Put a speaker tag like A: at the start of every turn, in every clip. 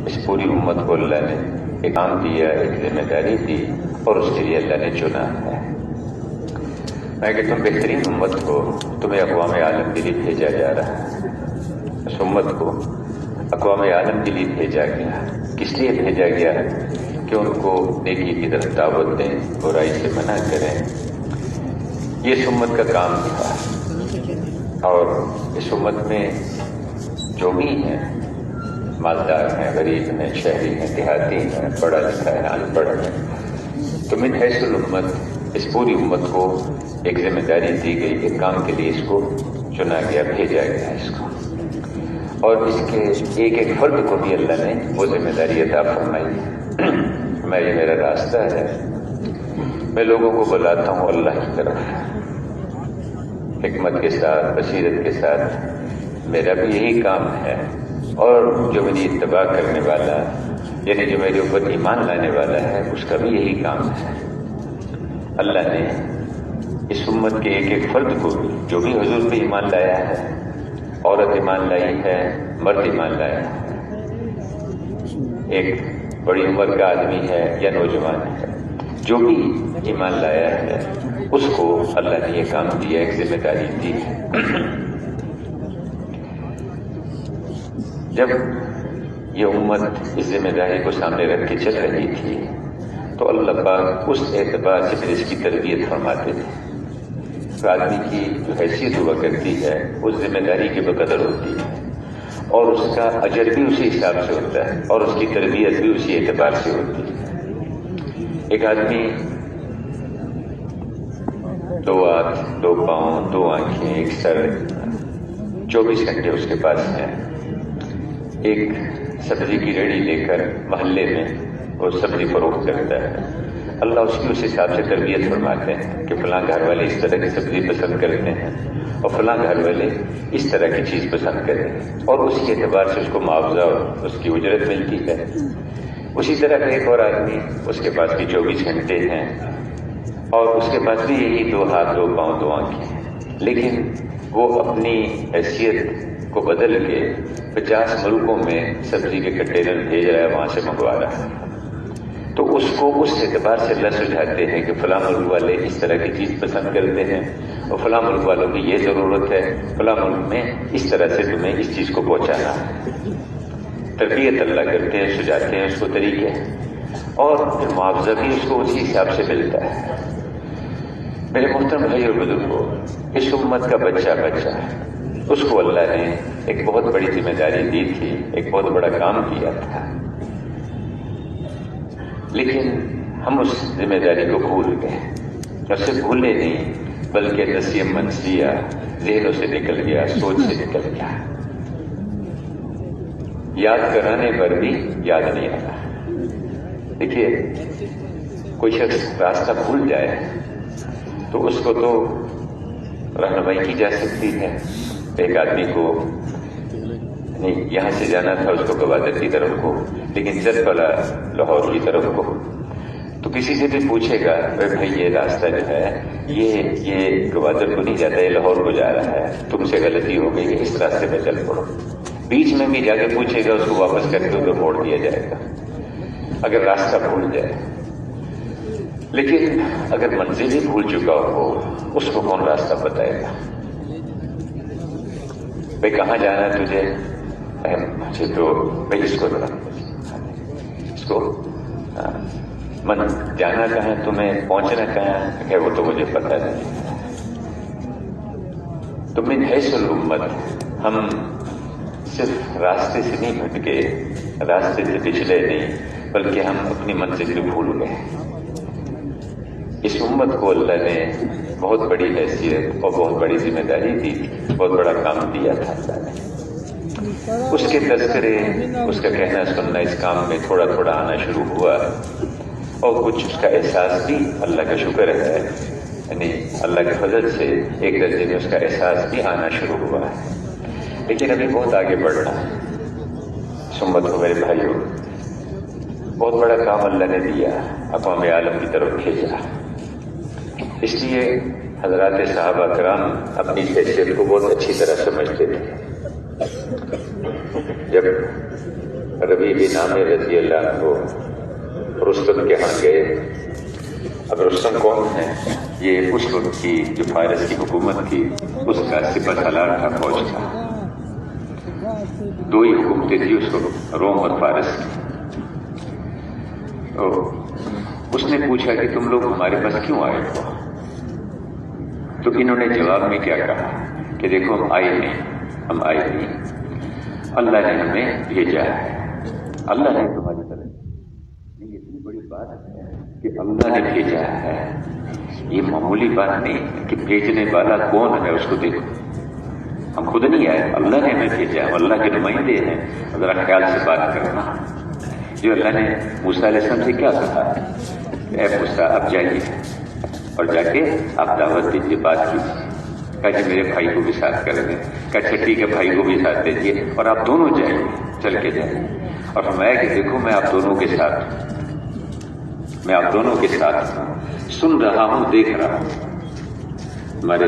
A: اس پوری امت کو اللہ نے ایک کام دیا، ایک ذمہ داری دی، اور اس کے لیے اللہ نے چنا ہے۔ میں کہ تم بہترین امت کو تمہیں اقوام عالم کے لیے بھیجا جا رہا ہے۔ اس امت کو اقوام عالم کے لیے بھیجا گیا۔ کس لیے بھیجا گیا؟ کہ ان کو نیکی کی طرف دعوت دیں، برائی سے منع کریں۔ یہ اس امت کا کام تھا۔ اور اس امت میں جو بھی ہیں، مالدار ہیں، غریب ہیں، شہری ہیں، دیہاتی ہیں، پڑھا لکھا ہے، ان پڑھ ہے، تو من حیث الامت اس پوری امت کو ایک ذمہ داری دی گئی، ایک کام کے لیے اس کو چنا گیا، بھیجا گیا اس کو، اور اس کے ایک ایک فرد کو بھی اللہ نے وہ ذمہ داری عطا فرمائی۔ میں یہ میرا راستہ ہے، میں لوگوں کو بلاتا ہوں اللہ کی طرف، حکمت کے ساتھ، بصیرت کے ساتھ، میرا بھی یہی کام ہے۔ اور جو میری اتباع کرنے والا، یعنی جو میرے اوپر ایمان لانے والا ہے، اس کا بھی یہی کام ہے۔ اللہ نے اس امت کے ایک ایک فرد کو بھی، جو بھی حضور پہ ایمان لایا ہے، عورت ایمان لائی ہے، مرد ایمان لایا ہے، ایک بڑی عمر کا آدمی ہے یا نوجوان ہے، جو بھی ایمان لایا ہے، اس کو اللہ نے یہ کام دیا، ایک ذمہ داری دی ہے۔ جب یہ امت اس ذمہ داری کو سامنے رکھ کے چل رہی تھی تو اللہ پاک اس اعتبار سے پھر اس کی تربیت فرماتے تھے۔ تو آدمی کی جو حیثیت ہوا کرتی ہے اس ذمہ داری کے بقدر ہوتی ہے، اور اس کا اجر بھی اسی حساب سے ہوتا ہے، اور اس کی تربیت بھی اسی اعتبار سے ہوتی ہے۔ ایک آدمی 2 ہاتھ، 2 پاؤں، 2 آنکھیں، ایک سر، 24 گھنٹے اس کے پاس ہیں، ایک سبزی کی ریڑھی لے کر محلے میں وہ سبزی فروخت کرتا ہے۔ اللہ اس کی اس حساب سے تربیت فرماتے ہیں کہ فلاں گھر والے اس طرح کی سبزی پسند کرتے ہیں اور فلاں گھر والے اس طرح کی چیز پسند کرتے ہیں، اور اسی اعتبار سے اس کو معاوضہ اور اس کی اجرت ملتی ہے۔ اسی طرح کا ایک اور آدمی، اس کے پاس بھی 24 گھنٹے ہیں، اور اس کے پاس بھی یہی 2 ہاتھ، 2 پاؤں، 2 آنکھیں ہیں، لیکن وہ اپنی حیثیت کو بدل کے 50 ملکوں میں سبزی کے کنٹینر بھیج رہا ہے، وہاں سے منگوا رہا ہے۔ تو اس کو اس اعتبار سے اللہ سجھاتے ہیں کہ فلاں ملک والے اس طرح کی چیز پسند کرتے ہیں، اور فلاں ملک والوں کی یہ ضرورت ہے، فلاں ملک میں اس طرح سے تمہیں اس چیز کو پہنچانا ہے۔ تربیت اللہ کرتے ہیں، سجھاتے ہیں اس کو طریقے، اور پھر معاوضہ بھی اس کو اسی حساب سے ملتا ہے۔ میرے محترم بھائی اور بزرگوں، اس امت کا بچہ اس کو اللہ نے ایک بہت بڑی ذمہ داری دی تھی، ایک بہت بڑا کام کیا تھا، لیکن ہم اس ذمہ داری کو بھول گئے، اور صرف بھولے نہیں بلکہ نسیم منسیہ، ذہنوں سے نکل گیا، سوچ سے نکل گیا، یاد کرانے پر بھی یاد نہیں آتا۔ دیکھیے، کوئی شخص راستہ بھول جائے تو اس کو تو رہنمائی کی جا سکتی ہے۔ ایک آدمی کو نہیں یہاں سے جانا تھا، اس کو گوادر کی طرف کو، لیکن چل پڑا لاہور کی طرف کو، تو کسی سے بھی پوچھے گا بھائی یہ راستہ جو ہے یہ گوادر کو نہیں جاتا، یہ لاہور کو جا رہا ہے، تم سے غلطی ہو گئی، اس راستے میں چل پڑو۔ بیچ میں بھی جا کے پوچھے گا، اس کو واپس کر کے ادھر موڑ دیا جائے گا اگر راستہ بھول جائے۔ لیکن اگر منزل ہی بھول چکا ہو، اس کو کون راستہ بتائے گا؟ بھائی کہاں جانا ہے تجھے؟ مجھے تو بھائی اس کو من جانا کہاں ہے، تمہیں پہنچنا کہاں ہے، وہ تو مجھے پتہ نہیں۔ تو من حیث الامت ہم صرف راستے سے نہیں بھٹکے، راستے سے پچھلے نہیں، بلکہ ہم اپنی منزل کو بھول گئے۔ اس امت کو اللہ نے بہت بڑی حیثیت اور بہت بڑی ذمہ داری دی تھی، بہت بڑا کام دیا تھا اللہ نے۔ اس کے تذکرے، اس کا کہنا سننا اس کام میں تھوڑا تھوڑا آنا شروع ہوا، اور کچھ اس کا احساس بھی، اللہ کا شکر ہے، یعنی اللہ کے فضل سے ایک درجے میں اس کا احساس بھی آنا شروع ہوا ہے، لیکن ابھی بہت آگے بڑھنا ہے۔ اس امت کو میرے بھائیوں بہت بڑا کام اللہ نے دیا، اقوام عالم کی طرف بھیجا۔ اس لیے حضرات صحابہ کرام اپنی حیثیت کو بہت اچھی طرح سمجھتے تھے۔ جب ربیع بن عامر رضی اللہ عنہ رستم کے ہاں گئے. اب رستم کون ہے؟ یہ اس وقت کی جو فارس کی حکومت تھی اس کا سپہ سالار تھا، فوج تھا. دو ہی حکومتیں تھی اس وقت، روم اور فارس کی. اس نے پوچھا کہ تم لوگ ہمارے پاس کیوں آئے ہو؟ تو انہوں نے جواب میں کیا کہا کہ دیکھو ہم آئے نہیں، اللہ نے ہمیں بھیجا ہے. اللہ نے تمہاری طرف، یہ اتنی بڑی بات ہے کہ اللہ نے بھیجا ہے. یہ معمولی بات نہیں کہ بھیجنے والا کون ہے اس کو دیکھو. ہم خود نہیں آئے، اللہ نے ہمیں بھیجا، ہم اللہ کے نمائندے ہیں. ذرا خیال سے بات کرنا. جو اللہ نے موسیٰ علیہ السلام سے کیا کہا، اے موسیٰ اب جائیے اور جا کے آپ دعوت دیجیے، بات کیجیے. کہا کہ میرے بھائی کو بھی ساتھ کر دیں. کہا اچھا ٹھیک ہے، بھائی کو بھی ساتھ دیجیے اور آپ دونوں جائیے، چل کے جائیں. اور فرمایا کہ دیکھو میں آپ دونوں کے ساتھ ہوں، سن رہا ہوں، دیکھ رہا ہوں. ہمارے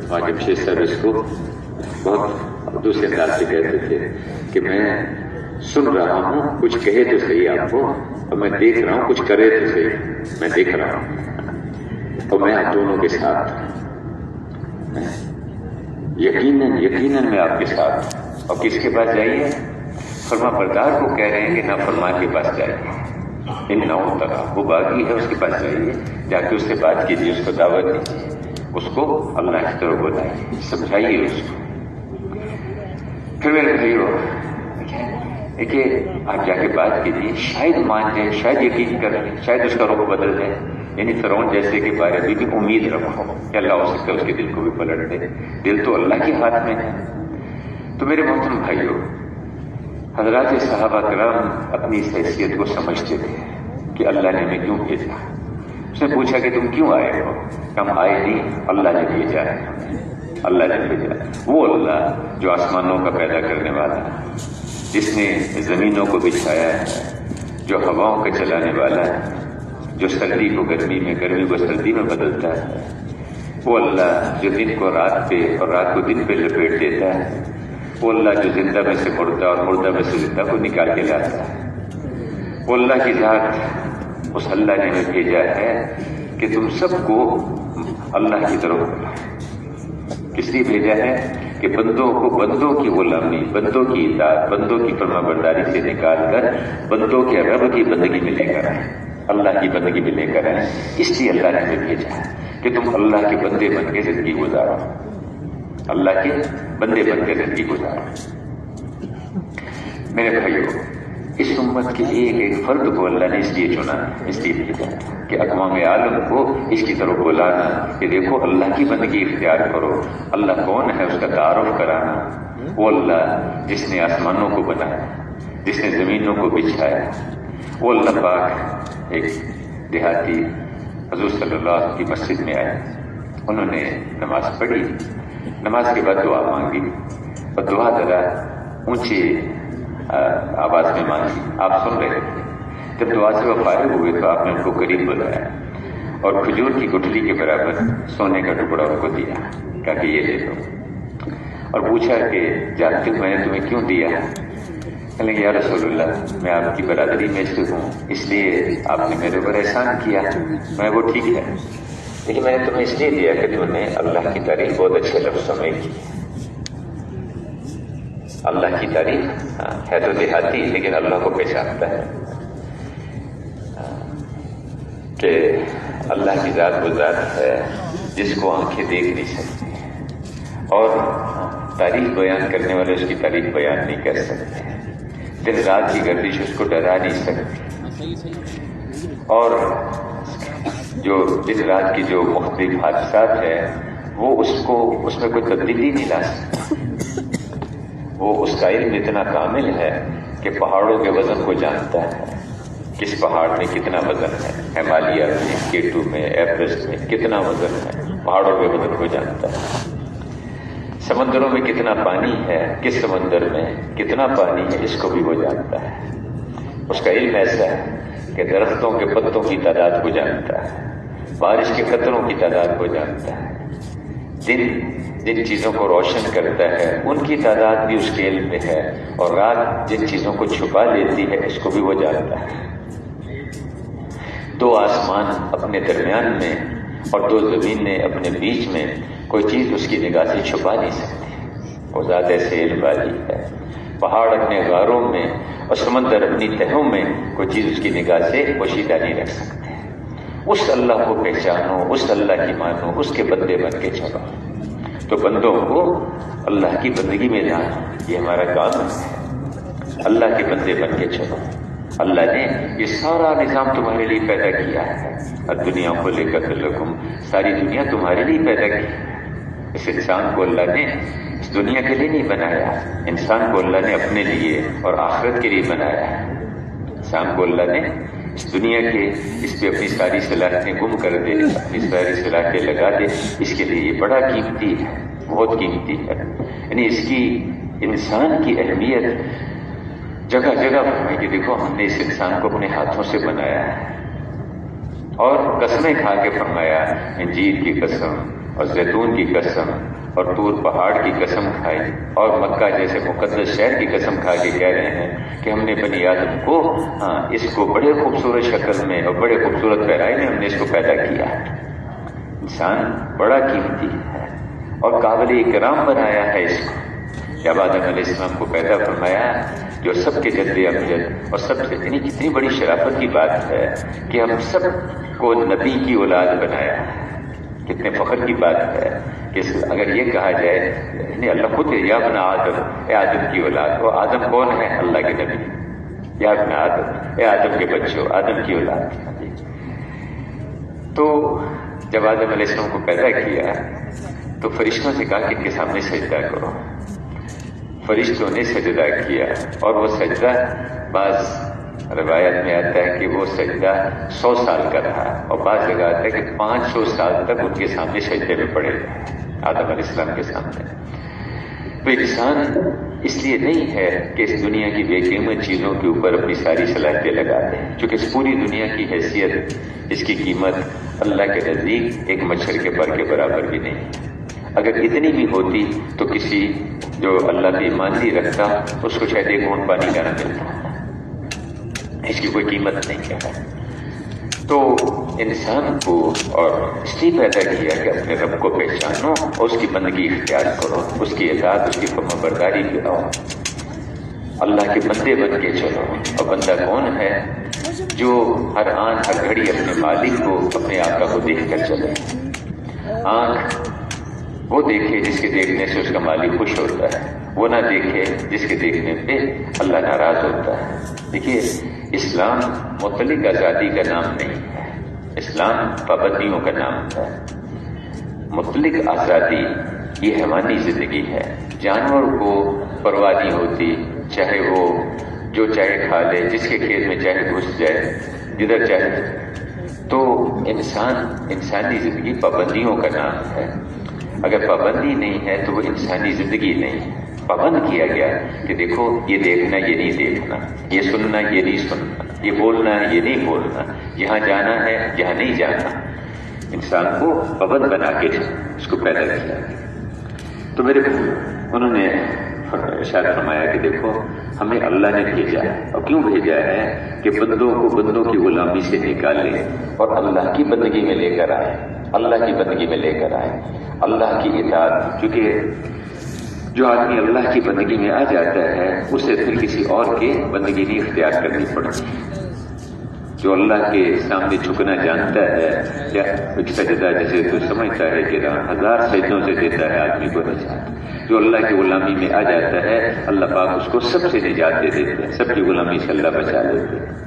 A: وہاں جمشید صاحب اس کو بہت دوسرے انداز سے کہتے تھے کہ میں سن رہا ہوں، کچھ کہے تو صحیح آپ کو، اور میں دیکھ رہا ہوں، کچھ کرے تو صحیح، میں دیکھ رہا ہوں اور میں آپ دونوں کے ساتھ ہوں. یقیناً میں آپ کے ساتھ. اور کس کے پاس جائیے؟ فرما بردار کو کہہ رہے ہیں کہ نافرمان کے پاس جائیے. ان نو طرح وہ باغی ہے، اس کے پاس جائیے، جا کے اس سے بات کیجیے، اس کو دعوت دیجیے، اس کو اللہ کی طرف بلائیے، سمجھائیے اس کو. پھر میرے بھائیو دیکھیے آپ جا کے بات کیجیے، شاید مان جائے، شاید یقین کر لیں، شاید اس کا رخ بدل جائے. یعنی فرعون جیسے کے بارے میں بھی امید رکھو کہ اللہ ہو سکتا ہے اس کے دل کو بھی پلٹ دے. دل تو اللہ کے ہاتھ میں ہے. تو میرے محترم بھائیو، حضرات صحابہ کرام اپنی اس حیثیت کو سمجھتے تھے کہ اللہ نے ہمیں کیوں بھیجا. اس نے پوچھا کہ تم کیوں آئے ہو؟ ہم آئے نہیں، اللہ نے بھیجا ہے. اللہ نے بھیجا، وہ اللہ جو آسمانوں کا پیدا کرنے والا ہے، جس نے زمینوں کو بچھایا ہے، جو ہواؤں کا چلانے والا ہے، جو سردی کو گرمی میں، گرمی کو سردی میں بدلتا ہے. وہ اللہ جو دن کو رات پہ اور رات کو دن پہ لپیٹ دیتا ہے. وہ اللہ جو زندہ میں سے مردہ اور مردہ میں سے زندہ کو نکال کے لاتا ہے. وہ اللہ کی ذات، اس اللہ نے ہمیں بھیجا ہے کہ تم سب کو اللہ کی طرف بلائے. کس لیے بھیجا ہے؟ کہ بندوں کی غلامی، بندوں کی اطاعت، بندوں کی فرما برداری سے نکال کر بندوں کے رب کی بندگی میں لے کر آئے، اللہ کی بندگی میں لے کر آئے. اس لیے اللہ نے ہمیں بھیجا ہے کہ تم اللہ کے بندے بن کے زندگی گزارو، اللہ کے بندے بن کے زندگی گزارو. میرے بھائیو، اس امت کے ایک فرد کو اللہ نے اس لیے چنا، اس لیے بھیجا کہ اقوام عالم کو اس کی طرف بلانا کہ دیکھو اللہ کی بندگی اختیار کرو. اللہ کون ہے اس کا تعارف کرانا. وہ اللہ جس نے آسمانوں کو بنایا، جس نے زمینوں کو بچھایا. وہ اللہ پاک ایک دیہاتی حضور صلی اللہ علیہ وسلم کی مسجد میں آئے. انہوں نے نماز پڑھی، نماز کے بعد دعا مانگی اور دعا ذرا اونچی آواز میں مانگی. آپ سن رہے تھے. جب دعا سے وہ فارغ ہوئے تو آپ نے ان کو قریب بلایا اور کھجور کی گٹھلی کے برابر سونے کا ٹکڑا ان کو دیا. کہا کہ یہ لے لو، اور پوچھا کہ جانتے ہو میں نے تمہیں کیوں دیا؟ کہنے لگے یا رسول اللہ، میں آپ کی برادری میں سے ہوں، اس لیے آپ نے میرے اوپر احسان کیا. میں وہ ٹھیک ہے، لیکن میں نے تمہیں اس لیے دیا کہ تم نے اللہ کی تعریف بہت اچھے لفظوں میں کی. اللہ کی تعریف ہے تو دیہاتی لیکن اللہ کو پہچانتا ہے کہ اللہ کی ذات وہ ذات ہے جس کو آنکھیں دیکھ نہیں سکتی، اور تعریف بیان کرنے والے اس کی تعریف بیان نہیں کر سکتے. دن رات کی گردش اس کو ڈرا نہیں سکتی، اور جو دن رات کی جو مختلف حادثات ہیں وہ اس میں کوئی تبدیلی نہیں لا سکتا. وہ اس کا علم اتنا کامل ہے کہ پہاڑوں کے وزن کو جانتا ہے. کس پہاڑ میں کتنا وزن ہے، ہمالیہ میں، K2 میں، ایوریسٹ میں کتنا وزن ہے، پہاڑوں کے وزن کو جانتا ہے. سمندروں میں کتنا پانی ہے، کس سمندر میں کتنا پانی ہے، اس کو بھی وہ جانتا ہے. اس کا علم ایسا ہے کہ درختوں کے پتوں کی تعداد کو جانتا ہے، بارش کے قطروں کی تعداد کو جانتا ہے، دن جن چیزوں کو روشن کرتا ہے ان کی تعداد بھی اس کے علم میں ہے، اور رات جن چیزوں کو چھپا لیتی ہے اس کو بھی وہ جانتا ہے۔ دو آسمان اپنے درمیان میں اور دو زمینیں اپنے بیچ میں کوئی چیز اس کی نگاہ سے چھپا نہیں سکتی، وہ ذات ایسے علم والی ہے۔ پہاڑ اپنے غاروں میں اور سمندر اپنی تہوں میں کوئی چیز اس کی نگاہ سے پوشیدہ نہیں رکھ سکتے۔ اس اللہ کو پہچانو، اس اللہ کی مانو، اس کے بندے بن کے چلو۔ تو بندوں کو اللہ کی بندگی میں لانا یہ ہمارا کام ہے، اللہ کے بندے بن کے چلو۔ اللہ نے یہ سارا نظام تمہارے لیے پیدا کیا ہے، اور دنیا کو لے کر لکم، ساری دنیا تمہارے لیے پیدا کی ہے۔ اس انسان کو اللہ نے اس دنیا کے لیے نہیں بنایا، انسان کو اللہ نے اپنے لیے اور آخرت کے لیے بنایا ہے۔ انسان کو اللہ نے اس دنیا کے اس پہ اپنی ساری صلاحیتیں گم کر دے، اپنی ساری صلاحیتیں لگا دے، اس کے لیے یہ بڑا قیمتی ہے، بہت قیمتی ہے۔ یعنی اس کی انسان کی اہمیت جگہ جگہ فرمائی کہ دیکھو ہم نے اس انسان کو اپنے ہاتھوں سے بنایا ہے، اور قسمیں کھا کے فرمایا، انجیر کی قسم اور زیتون کی قسم اور طور پہاڑ کی قسم کھائی، اور مکہ جیسے مقدس شہر کی قسم کھا کے کہہ رہے ہیں کہ ہم نے بنی آدم کو اس کو بڑے خوبصورت شکل میں اور بڑے خوبصورت پیرائی میں ہم نے اس کو پیدا کیا ہے۔ انسان بڑا قیمتی ہے اور قابل اکرام بنایا ہے اس کو۔ جب آدم علیہ السلام کو پیدا فرمایا، جو سب کے جد امجد اور سب سے کتنی بڑی شرافت کی بات ہے کہ ہم سب کو نبی کی اولاد بنایا ہے۔ کتنے فخر کی بات ہے کہ اگر یہ کہا جائے یعنی اللہ خود یا ابن آدم، اے آدم کی اولاد، وہ آدم کون ہے؟ اللہ کے نبی، یا ابن آدم، اے آدم کے بچوں، آدم کی اولاد۔ تو جب آدم علیہ السلام کو پیدا کیا تو فرشتوں سے کہا کہ ان کے سامنے سجدہ کرو۔ فرشتوں نے سجدہ کیا، اور وہ سجدہ بعض روایت میں آتا ہے کہ وہ سجدہ 100 سال کا رہا، اور بعض جگہ آتا ہے کہ 500 سال تک ان کے سامنے سجدے میں پڑے آدم علیہ السلام کے سامنے۔ تو انسان اس لیے نہیں ہے کہ اس دنیا کی بے قیمت چیزوں کے اوپر اپنی ساری صلاحیتیں لگا دیں، چونکہ اس پوری دنیا کی حیثیت، اس کی قیمت اللہ کے نزدیک ایک مچھر کے پر کے برابر بھی نہیں ہے۔ اگر اتنی بھی ہوتی تو کسی جو اللہ پہ ایمان نہیں رکھتا اس کو شاید ایک گھونٹ پانی کا نہ ملتا، اس کی کوئی قیمت نہیں ہے۔ تو انسان کو اور اس لیے پیدا کیا کہ اپنے رب کو پہچانو اور اس کی بندگی اختیار کرو، اس کی اطاعت، اس کی فرمانبرداری کرو، اللہ کے بندے بن کے چلو۔ اور بندہ کون ہے؟ جو ہر آن ہر گھڑی اپنے مالک کو، اپنے آقا کو دیکھ کر چلے۔ آنکھ وہ دیکھے جس کے دیکھنے سے اس کا مالک خوش ہوتا ہے، وہ نہ دیکھے جس کے دیکھنے پہ اللہ ناراض ہوتا ہے۔ دیکھیے، اسلام مطلق آزادی کا نام نہیں ہے، اسلام پابندیوں کا نام ہے۔ مطلق آزادی یہ حیوانی زندگی ہے، جانور کو پرواہ نہیں ہوتی، چاہے وہ جو چاہے کھا لے، جس کے کھیت میں چاہے گھس جائے، جدھر چاہے۔ تو انسانی زندگی پابندیوں کا نام ہے۔ اگر پابندی نہیں ہے تو وہ انسانی زندگی نہیں ہے۔ پابند کیا گیا کہ دیکھو یہ دیکھنا یہ نہیں دیکھنا، یہ سننا یہ نہیں سننا، یہ بولنا ہے یہ نہیں بولنا، یہاں جانا ہے یہاں نہیں جانا۔ انسان کو پابند بنا کے اس کو پیدا کیا۔ تو میرے انہوں نے ارشاد فرمایا کہ دیکھو ہمیں اللہ نے بھیجا ہے، اور کیوں بھیجا ہے کہ بندوں کو بندوں کی غلامی سے نکالے اور اللہ کی بندگی میں لے کر آئے، اللہ کی بندگی میں لے کر آئے، اللہ کی اطاعت۔ کیونکہ جو آدمی اللہ کی بندگی میں آ جاتا ہے اسے پھر کسی اور کی بندگی نہیں اختیار کرنی پڑتی۔ جو اللہ کے سامنے جھکنا جانتا ہے، یا ایک سجدہ جیسے تو سمجھتا ہے کہ 1000 سجدوں سے دیتا ہے آدمی کو نجات۔ جو اللہ کی غلامی میں آ جاتا ہے اللہ پاک اس کو سب سے نجات دے دیتے ہیں، سب کی غلامی سے اللہ بچا لیتے ہیں۔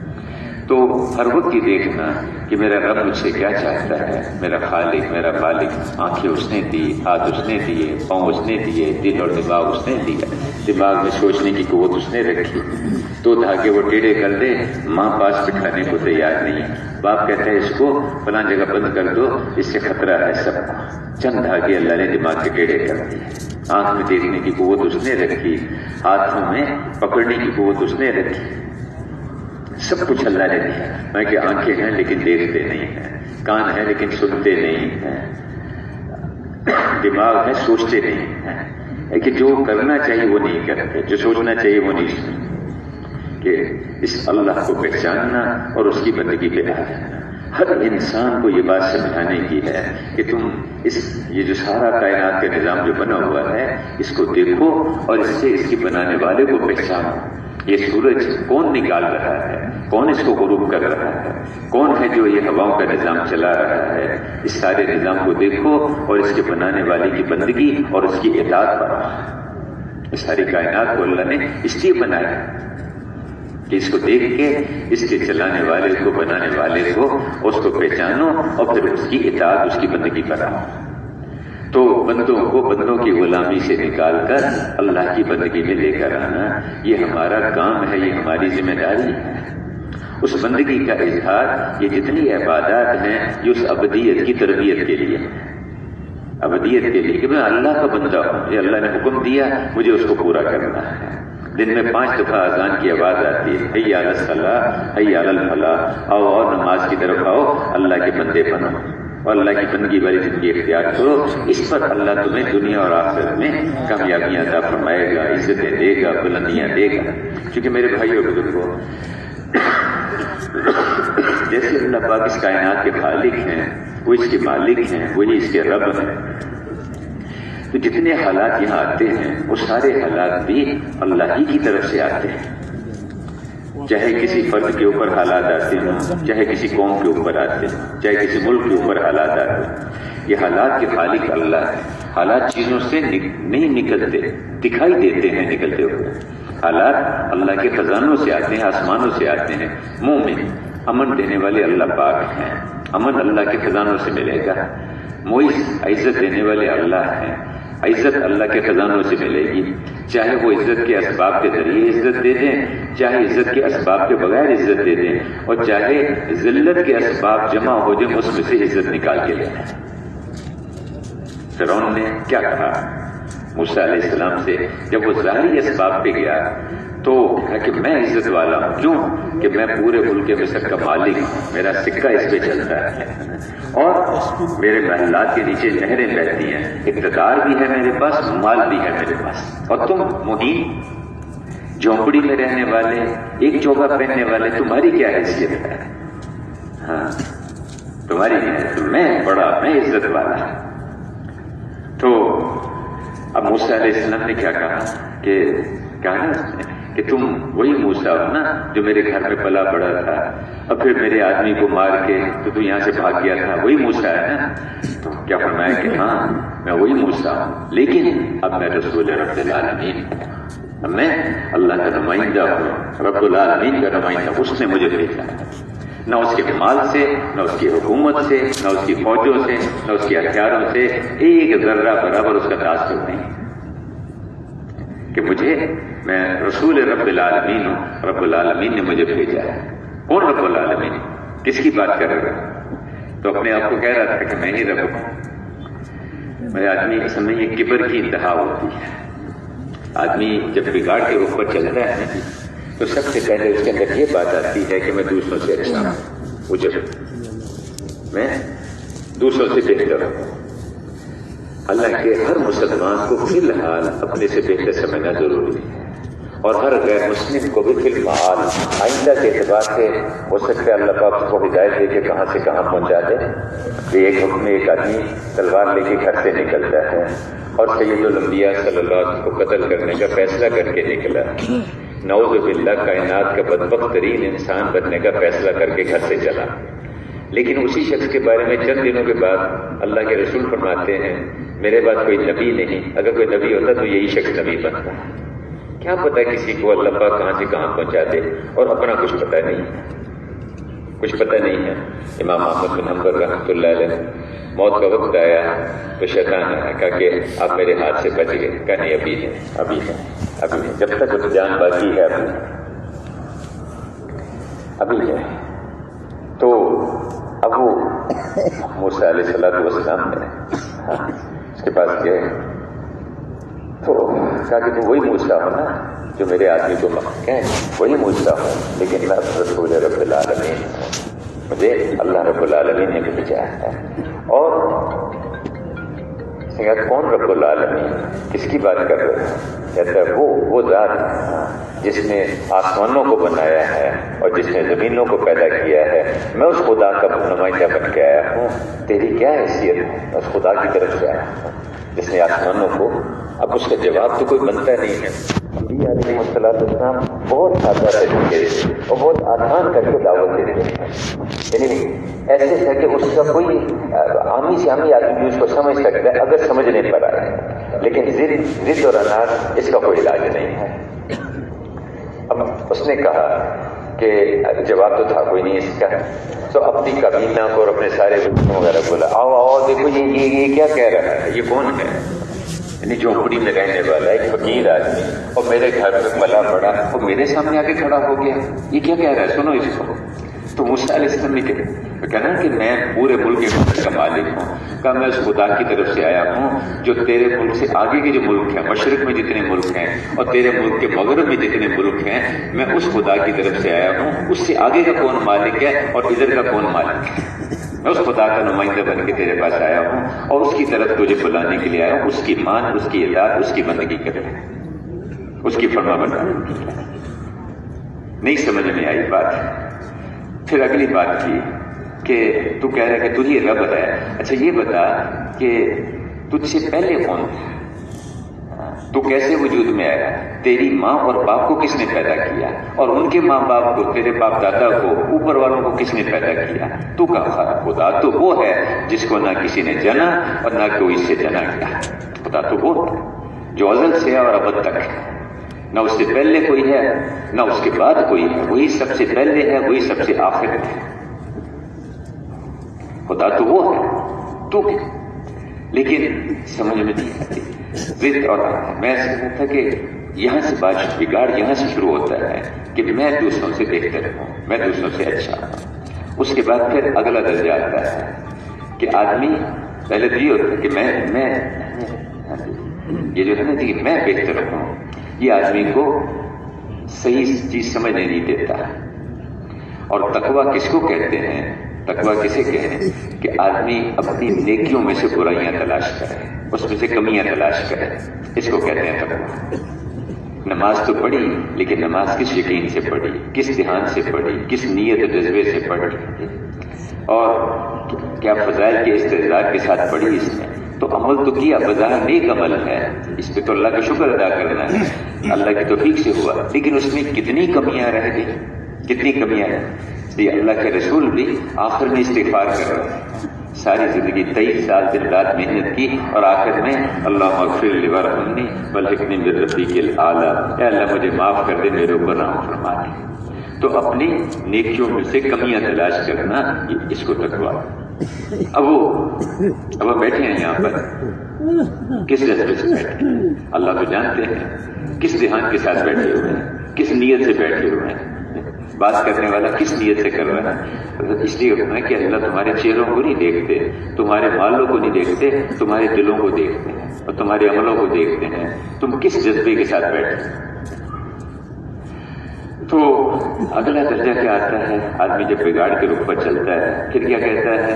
A: تو ہر وقت یہ دیکھنا کہ میرا رب مجھ سے کیا چاہتا ہے، میرا خالق میرا مالک۔ آنکھیں اس نے دی، ہاتھ اس نے دیے، پاؤں اس نے دیے، دل اور دماغ اس نے دیا، دماغ میں سوچنے کی قوت اس نے رکھی۔ تو دھاگے وہ ٹیڑھے کر دے، ماں پاس بٹھانے کو تیار نہیں، باپ کہتا ہے اس کو فلاں جگہ بند کر دو، اس سے خطرہ ہے سب کو۔ چند دھاگے اللہ نے دماغ کے ٹیڑھے کر دیے۔ آنکھ میں دیکھنے کی قوت اس نے رکھی، ہاتھوں میں پکڑنے کی قوت اس نے رکھی، سب کچھ اللہ نے دیا۔ میں کہ آنکھیں ہیں لیکن دیکھتے نہیں ہیں، کان ہیں لیکن سنتے نہیں ہیں، دماغ ہے سوچتے نہیں ہیں کہ جو کرنا چاہیے وہ نہیں کرتے، جو سوچنا چاہیے وہ نہیں سوچتے، کہ اس اللہ کو پہچاننا اور اس کی بندگی پہ آنا۔ ہر انسان کو یہ بات سمجھانے کی ہے کہ تم یہ جو سارا کائنات کا نظام جو بنا ہوا ہے اس کو دیکھو اور اس سے اس کے بنانے والے کو پہچانو۔ یہ سورج کون نکال رہا ہے، کون اس کو غروب کر رہا ہے، کون ہے جو یہ ہواؤں کا نظام چلا رہا ہے، اس سارے نظام کو دیکھو اور اس کے بنانے والے کی بندگی اور اس کی اطاعت کرو۔ اس ساری کائنات کو اللہ نے اس لیے بنایا کہ اس کو دیکھ کے اس کے چلانے والے کو، بنانے والے کو، اس کو پہچانو اور پھر اس کی اطاعت، اس کی بندگی کرو۔ تو بندوں کو بندوں کی غلامی سے نکال کر اللہ کی بندگی میں لے کر آنا، یہ ہمارا کام ہے، یہ ہماری ذمہ داری ہے۔ اس بندگی کا اظہار، یہ جتنی عبادات ہیں یہ اس ابدیت کی تربیت کے لیے، ابدیت کے لیے کہ میں اللہ کا بندہ ہوں، یہ اللہ نے حکم دیا، مجھے اس کو پورا کرنا ہے۔ دن میں 5 دفعہ اذان کی آواز آتی ہے، حی علی الصلاۃ، حی علی الفلاح، آؤ اور نماز کی طرف آؤ، اللہ کے بندے بنو اور اللہ کی بندگی والی زندگی اختیار کرو۔ اس پر اللہ تمہیں دنیا اور آخرت میں کامیابیاں عطا فرمائے گا، عزتیں دے گا، بلندیاں دے گا۔ کیونکہ میرے بھائیوں بزرگوں، جیسے اللہ پاک اس کائنات کے خالق ہیں، وہ اس کے مالک ہیں، وہی اس کے رب ہیں، تو جتنے حالات یہاں آتے ہیں وہ سارے حالات بھی اللہ ہی کی طرف سے آتے ہیں۔ چاہے کسی فرد کے اوپر حالات آتے ہیں، چاہے کسی قوم کے اوپر آتے ہیں، چاہے کسی ملک کے اوپر حالات آتے ہیں، یہ حالات کے خالق اللہ ہے۔ حالات چیزوں سے نہیں نکلتے، دکھائی دیتے ہیں نکلتے ہوئے۔ حالات اللہ کے خزانوں سے آتے ہیں، آسمانوں سے آتے ہیں۔ مومن امن دینے والے اللہ پاک ہیں، امن اللہ کے خزانوں سے ملے گا۔ معز عزت دینے والے اللہ ہیں، عزت اللہ کے خزانوں سے ملے گی، چاہے وہ عزت کے اسباب کے ذریعے عزت دے دیں، چاہے عزت کے اسباب کے بغیر عزت دے دیں، اور چاہے ذلت کے اسباب جمع ہو جائیں اس میں سے عزت نکال کے لیں۔ فرعون نے کیا کہا موسیٰ علیہ السلام سے جب وہ ظاہری اسباب پہ گیا تو کہا کہ میں عزت والا ہوں، کیوں کہ میں پورے ملک مصر کا مالک ہوں، میرا سکہ اس پہ چلتا ہے اور میرے محلات کے نیچے نہریں بہتی ہیں، اقتدار بھی ہے میرے پاس، مال بھی ہے میرے پاس، اور تم مہین جھونپڑی میں رہنے والے، ایک چوگا پہننے والے، تمہاری کیا حیثیت ہے؟ ہاں تمہاری حیثیت، میں بڑا، میں عزت والا۔ تو اب موسیٰ علیہ السلام نے کیا کہا کہ کہ تم وہی موسیٰ ہو نا جو میرے گھر میں پلا بڑا تھا، اور پھر میرے آدمی کو مار کے تو یہاں سے بھاگ گیا تھا، وہی موسیٰ ہے نا؟ تو کیا فرمایا کہ ہاں میں وہی موسیٰ ہوں، لیکن اب میں رسول رب العالمین، میں اللہ کا نمائندہ ہوں، رب العالمین کا نمائندہ، اس نے مجھے بھیجا، نہ اس کے مال سے، نہ اس کی حکومت سے، نہ اس کی فوجوں سے، نہ اس کے ہتھیاروں سے، ایک ذرہ برابر اس کا تاثر نہیں کہ میں رسول رب العالمین ہوں، رب العالمین نے مجھے بھیجا ہے۔ کون رب العالمین؟ کس کی بات کر رہا ہے؟ تو اپنے آپ کو کہہ رہا تھا کہ میں ہی رب ہوں۔ میرے آدمی اصل میں یہ کبر کی انتہا ہوتی ہے۔ آدمی جب بگاڑ کے اوپر چلتا ہے تو سب سے پہلے اس کے اندر یہ بات آتی ہے کہ میں دوسروں سے اچھا ہوں، میں دوسروں سے بہتر ہوں۔ اللہ کے ہر مسلمان کو فی الحال اپنے سے بہتر سمجھنا ضروری ہے، اور ہر غیر مسلم کو بھی فی الحال آئندہ کے اعتبار سے ہو سکتا ہے اللہ پاک اس کو ہدایت دے کے کہاں سے کہاں پہنچا دے۔ کہ ایک وقت میں ایک آدمی تلوار لے کے گھر سے نکلتا ہے اور سید الانبیاء صلی اللہ علیہ وسلم کو قتل کرنے کا فیصلہ کر کے نکلا، نعوذ باللہ کائنات کا بدبخت ترین انسان بننے کا فیصلہ کر کے گھر سے چلا، لیکن اسی شخص کے بارے میں چند دنوں کے بعد اللہ کے رسول فرماتے ہیں میرے بعد کوئی نبی نہیں، اگر کوئی نبی ہوتا تو یہی شخص نبی بنتا۔ کیا پتہ کسی کو اللہ پاک کہاں سے کہاں پہنچا دے، اور اپنا کچھ پتہ نہیں ہے، کچھ پتہ نہیں ہے۔ امام احمد بن حنبل رحمۃ اللہ علیہ، موت کا وقت آیا تو شیطان نے کہا کہ آپ میرے ہاتھ سے بچ گئے، کہا نہیں ابھی ہے، ابھی ہے، ابھی ہے، جب تک جان باقی ہے ابھی ہے۔ تو اب وہ موسیٰ علیہ السلام نے اس کے پاس گئے تو کہا کہ تو وہی موسیٰ ہو نا جو میرے آدمی کو کہیں، وہی موسیٰ ہوں، لیکن میں رسول رب العالمین ہوں، مجھے اللہ رب العالمین نے بھیجا ہے۔ اور اس نے کہا کون رب العالمین، کس کی بات کر رہے ہیں؟ کہتا ہے وہ ذات جس نے آسمانوں کو بنایا ہے اور جس نے زمینوں کو پیدا کیا ہے، میں اس خدا کا نمائندہ بن کے آیا ہوں، تیری کیا حیثیت ہے؟ میں اس خدا کی طرف سے آیا ہوں جس نے آسمانوں کو. اب اس کا جواب تو کوئی بنتا نہیں ہے. انبیاء علیہ السلام بہت سادہ طریقے سے اور بہت آسان کر کے دعوت دیتے ہیں، یعنی ایسے ہے کہ اس کا کوئی عامی سے عامی آدمی اس کو سمجھ سکتا ہے اگر سمجھنے پر آئے، لیکن ضد اور اناج اس کا کوئی علاج نہیں ہے. اب اس نے کہا کہ جواب تو تھا کوئی نہیں اس کا، تو اپنی کابینہ کو اور اپنے سارے بچوں وغیرہ بولا آؤ دیکھو یہ کیا کہہ رہا ہے، یہ کون ہے؟ یعنی جھونپڑی میں رہنے والا ایک فقیر آدمی اور میرے گھر میں پلا پڑا، وہ میرے سامنے آ کے کھڑا ہو گیا، یہ کیا کہہ رہا ہے، سنو اس کو. تو موسیٰ علیہ السلام نے کہنا کہ میں پورے ملک کا مالک ہوں، کہ میں اس خدا کی طرف سے آیا ہوں جو تیرے ملک سے آگے کے جو ملک ہیں، مشرق میں جتنے ملک ہیں اور تیرے ملک کے مغرب میں جتنے ملک ہیں، میں اس خدا کی طرف سے آیا ہوں. اس سے آگے کا کون مالک ہے اور ادھر کا کون مالک ہے؟ میں اس خدا کا نمائندہ بن کے تیرے پاس آیا ہوں اور اس کی طرف تجھے بلانے کے لیے آیا ہوں. اس کی مان، اس کی اطاعت، اس کی بندگی کرے، اس کی فرما برداری. نہیں سمجھ میں آئی بات. پھر اگلی بات کی کہ تو کہہ رہا ہے کہ تو ہی رب ہے. اچھا یہ بتا کہ تجھ سے پہلے کون تھا؟ تو کیسے وجود میں آیا؟ تیری ماں اور باپ کو کس نے پیدا کیا؟ اور ان کے ماں باپ کو، تیرے باپ دادا کو، اوپر والوں کو کس نے پیدا کیا؟ تو کہا خدا تو وہ ہے جس کو نہ کسی نے جنا اور نہ کوئی سے جنا گیا. خدا تو وہ ہے جو ازل سے ہے اور ابد تک ہے، نہ اس سے پہلے کوئی ہے نہ اس کے بعد کوئی ہے. وہی سب سے پہلے ہے، وہی سب سے آخر ہے. خدا تو وہ ہے. تو لیکن سمجھ میں نہیں آتی ضد. اور میں سمجھتا تھا کہ یہاں سے بات بگاڑ یہاں سے شروع ہوتا ہے کہ میں دوسروں سے بہتر ہوں، میں دوسروں سے اچھا ہوں. اس کے بعد پھر اگلا درجہ آتا ہے کہ آدمی پہلے تو یہ ہوتا ہے کہ میں یہ جو ہے نا کہ میں بہتر ہوں، یہ آدمی کو صحیح چیز سمجھنے نہیں دیتا. اور تقویٰ کس کو کہتے ہیں؟ تقویٰ کسے کہیں کہ آدمی اپنی نیکیوں میں سے برائیاں تلاش کرے، اس میں سے کمیاں تلاش کرے، اس کو کہتے ہیں تقویٰ. نماز تو پڑھی لیکن نماز کس یقین سے پڑھی، کس دھیان سے پڑھی، کس نیت و جذبے سے پڑھی، اور کیا فضائل کے استحضار کے ساتھ پڑھی اس نے. تو عمل تو کیا، بظاہر نیک عمل ہے، اس پہ تو اللہ کا شکر ادا کرنا ہے، اللہ کی توفیق سے ہوا، لیکن اس میں کتنی کمیاں رہ گئی، کتنی کمیاں ہیں. یہ اللہ کے رسول بھی آخر میں استغفار کر رہے ہیں. ساری زندگی 23 سال دن رات محنت کی اور آخر میں اللہ مغفر لی وارحمنی والحقنی بالرفیق الاعلیٰ، اے اللہ مجھے معاف کر دے، میرے اوپر رحم فرما دے. تو اپنی نیکیوں میں سے کمیاں تلاش کرنا، اس کو تقویٰ. اب بیٹھے ہیں یہاں پر کس جذبے سے بیٹھے؟ اللہ تو جانتے ہیں کس دھیان کے ساتھ بیٹھے ہوئے ہیں، کس نیت سے بیٹھے ہوئے ہیں. بات کرنے والا کس نیت سے کر رہا ہے؟ اس لیے ہوتا ہے کہ اللہ تمہارے چہروں کو نہیں دیکھتے، تمہارے مالوں کو نہیں دیکھتے، تمہارے دلوں کو دیکھتے ہیں اور تمہارے عملوں کو دیکھتے ہیں. تم کس جذبے کے ساتھ بیٹھے. تو اگلا درجہ کیا آتا ہے؟ آدمی جب بگاڑ کے رخ پر چلتا ہے پھر کیا کہتا ہے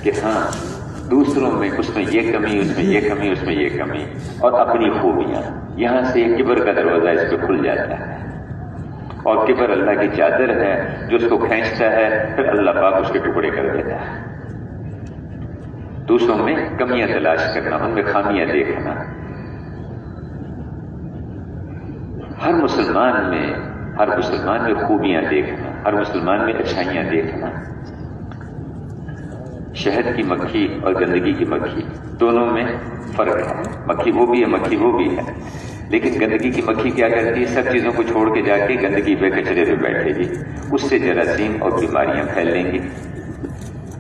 A: کہ ہاں دوسروں میں اس میں یہ کمی، اس میں یہ کمی، اس میں یہ کمی، اور اپنی خوبیاں. یہاں سے کبر کا دروازہ اس پہ کھل جاتا ہے. اور کبر اللہ کی چادر ہے جو اس کو کھینچتا ہے، پھر اللہ پاک اس کے ٹکڑے کر دیتا ہے. دوسروں میں کمیاں تلاش کرنا، ان میں خامیاں دیکھنا. ہر مسلمان میں خوبیاں دیکھنا، ہر مسلمان میں اچھائیاں دیکھنا. شہد کی مکھی اور گندگی کی مکھی دونوں میں فرق ہے. مکھی وہ بھی ہے، مکھی وہ بھی ہے، لیکن گندگی کی مکھی کیا کرتی ہے؟ سب چیزوں کو چھوڑ کے جا کے گندگی پہ کچرے پہ بیٹھے گی، اس سے جراثیم اور بیماریاں پھیل لیں گی.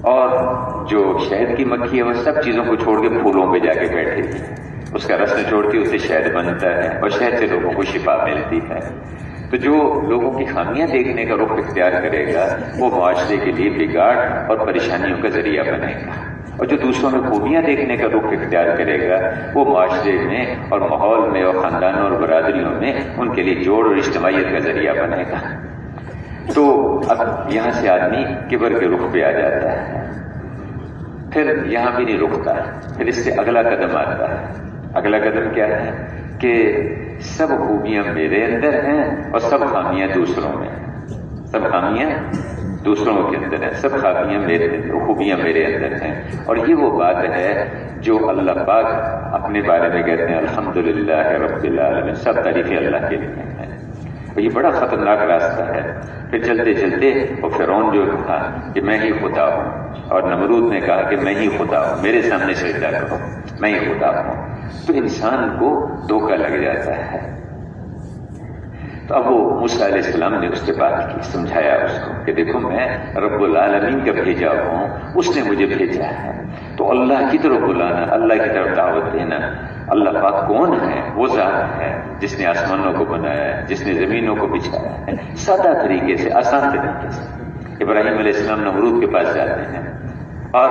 A: اور جو شہد کی مکھی ہے وہ سب چیزوں کو چھوڑ کے پھولوں پہ جا کے بیٹھے گی، اس کا رس نچوڑ کے اسے شہد بنتا ہے اور شہد سے لوگوں کو شفا ملتی ہے. تو جو لوگوں کی خامیاں دیکھنے کا رخ اختیار کرے گا وہ معاشرے کے لیے بگاڑ اور پریشانیوں کا ذریعہ بنے گا، اور جو دوسروں میں خوبیاں دیکھنے کا رخ اختیار کرے گا وہ معاشرے میں اور ماحول میں اور خاندانوں اور برادریوں میں ان کے لیے جوڑ اور اجتماعیت کا ذریعہ بنے گا. تو اب یہاں سے آدمی کبر کے رخ پہ آ جاتا ہے. پھر یہاں بھی نہیں رکتا، پھر اس سے اگلا قدم آتا ہے۔ اگلا قدم کیا ہے کہ سب خوبیاں میرے اندر ہیں اور سب خامیاں دوسروں میں، سب خامیاں دوسروں کے اندر ہیں، سب خوبیاں میرے اندر ہیں۔ اور یہ وہ بات ہے جو اللہ پاک اپنے بارے میں کہتے ہیں الحمدللہ رب العالمین، سب تعریفیں اللہ کے لیے ہیں۔ یہ بڑا خطرناک راستہ ہے۔ پھر چلتے چلتے وہ فرعون جو کہا کہ میں ہی خدا ہوں، اور نمرود نے کہا کہ میں ہی خدا ہوں، میرے سامنے سجدہ کرو، میں ہی خدا ہوں، تو انسان کو دھوکہ لگ جاتا ہے۔ تو اب وہ موسیٰ علیہ السلام نے اس کے بات کی، سمجھایا اس کو کہ دیکھو میں رب العالمین کا بھیجا ہوں، اس نے مجھے بھیجا ہے، تو اللہ کی طرف بلانا، اللہ کی طرف دعوت دینا۔ اللہ پاک کون ہے؟ وہ ذات ہے جس نے آسمانوں کو بنایا ہے، جس نے زمینوں کو بچھایا ہے، سادہ طریقے سے، آسان طریقے سے۔ ابراہیم علیہ السلام نمرود کے پاس جاتے ہیں اور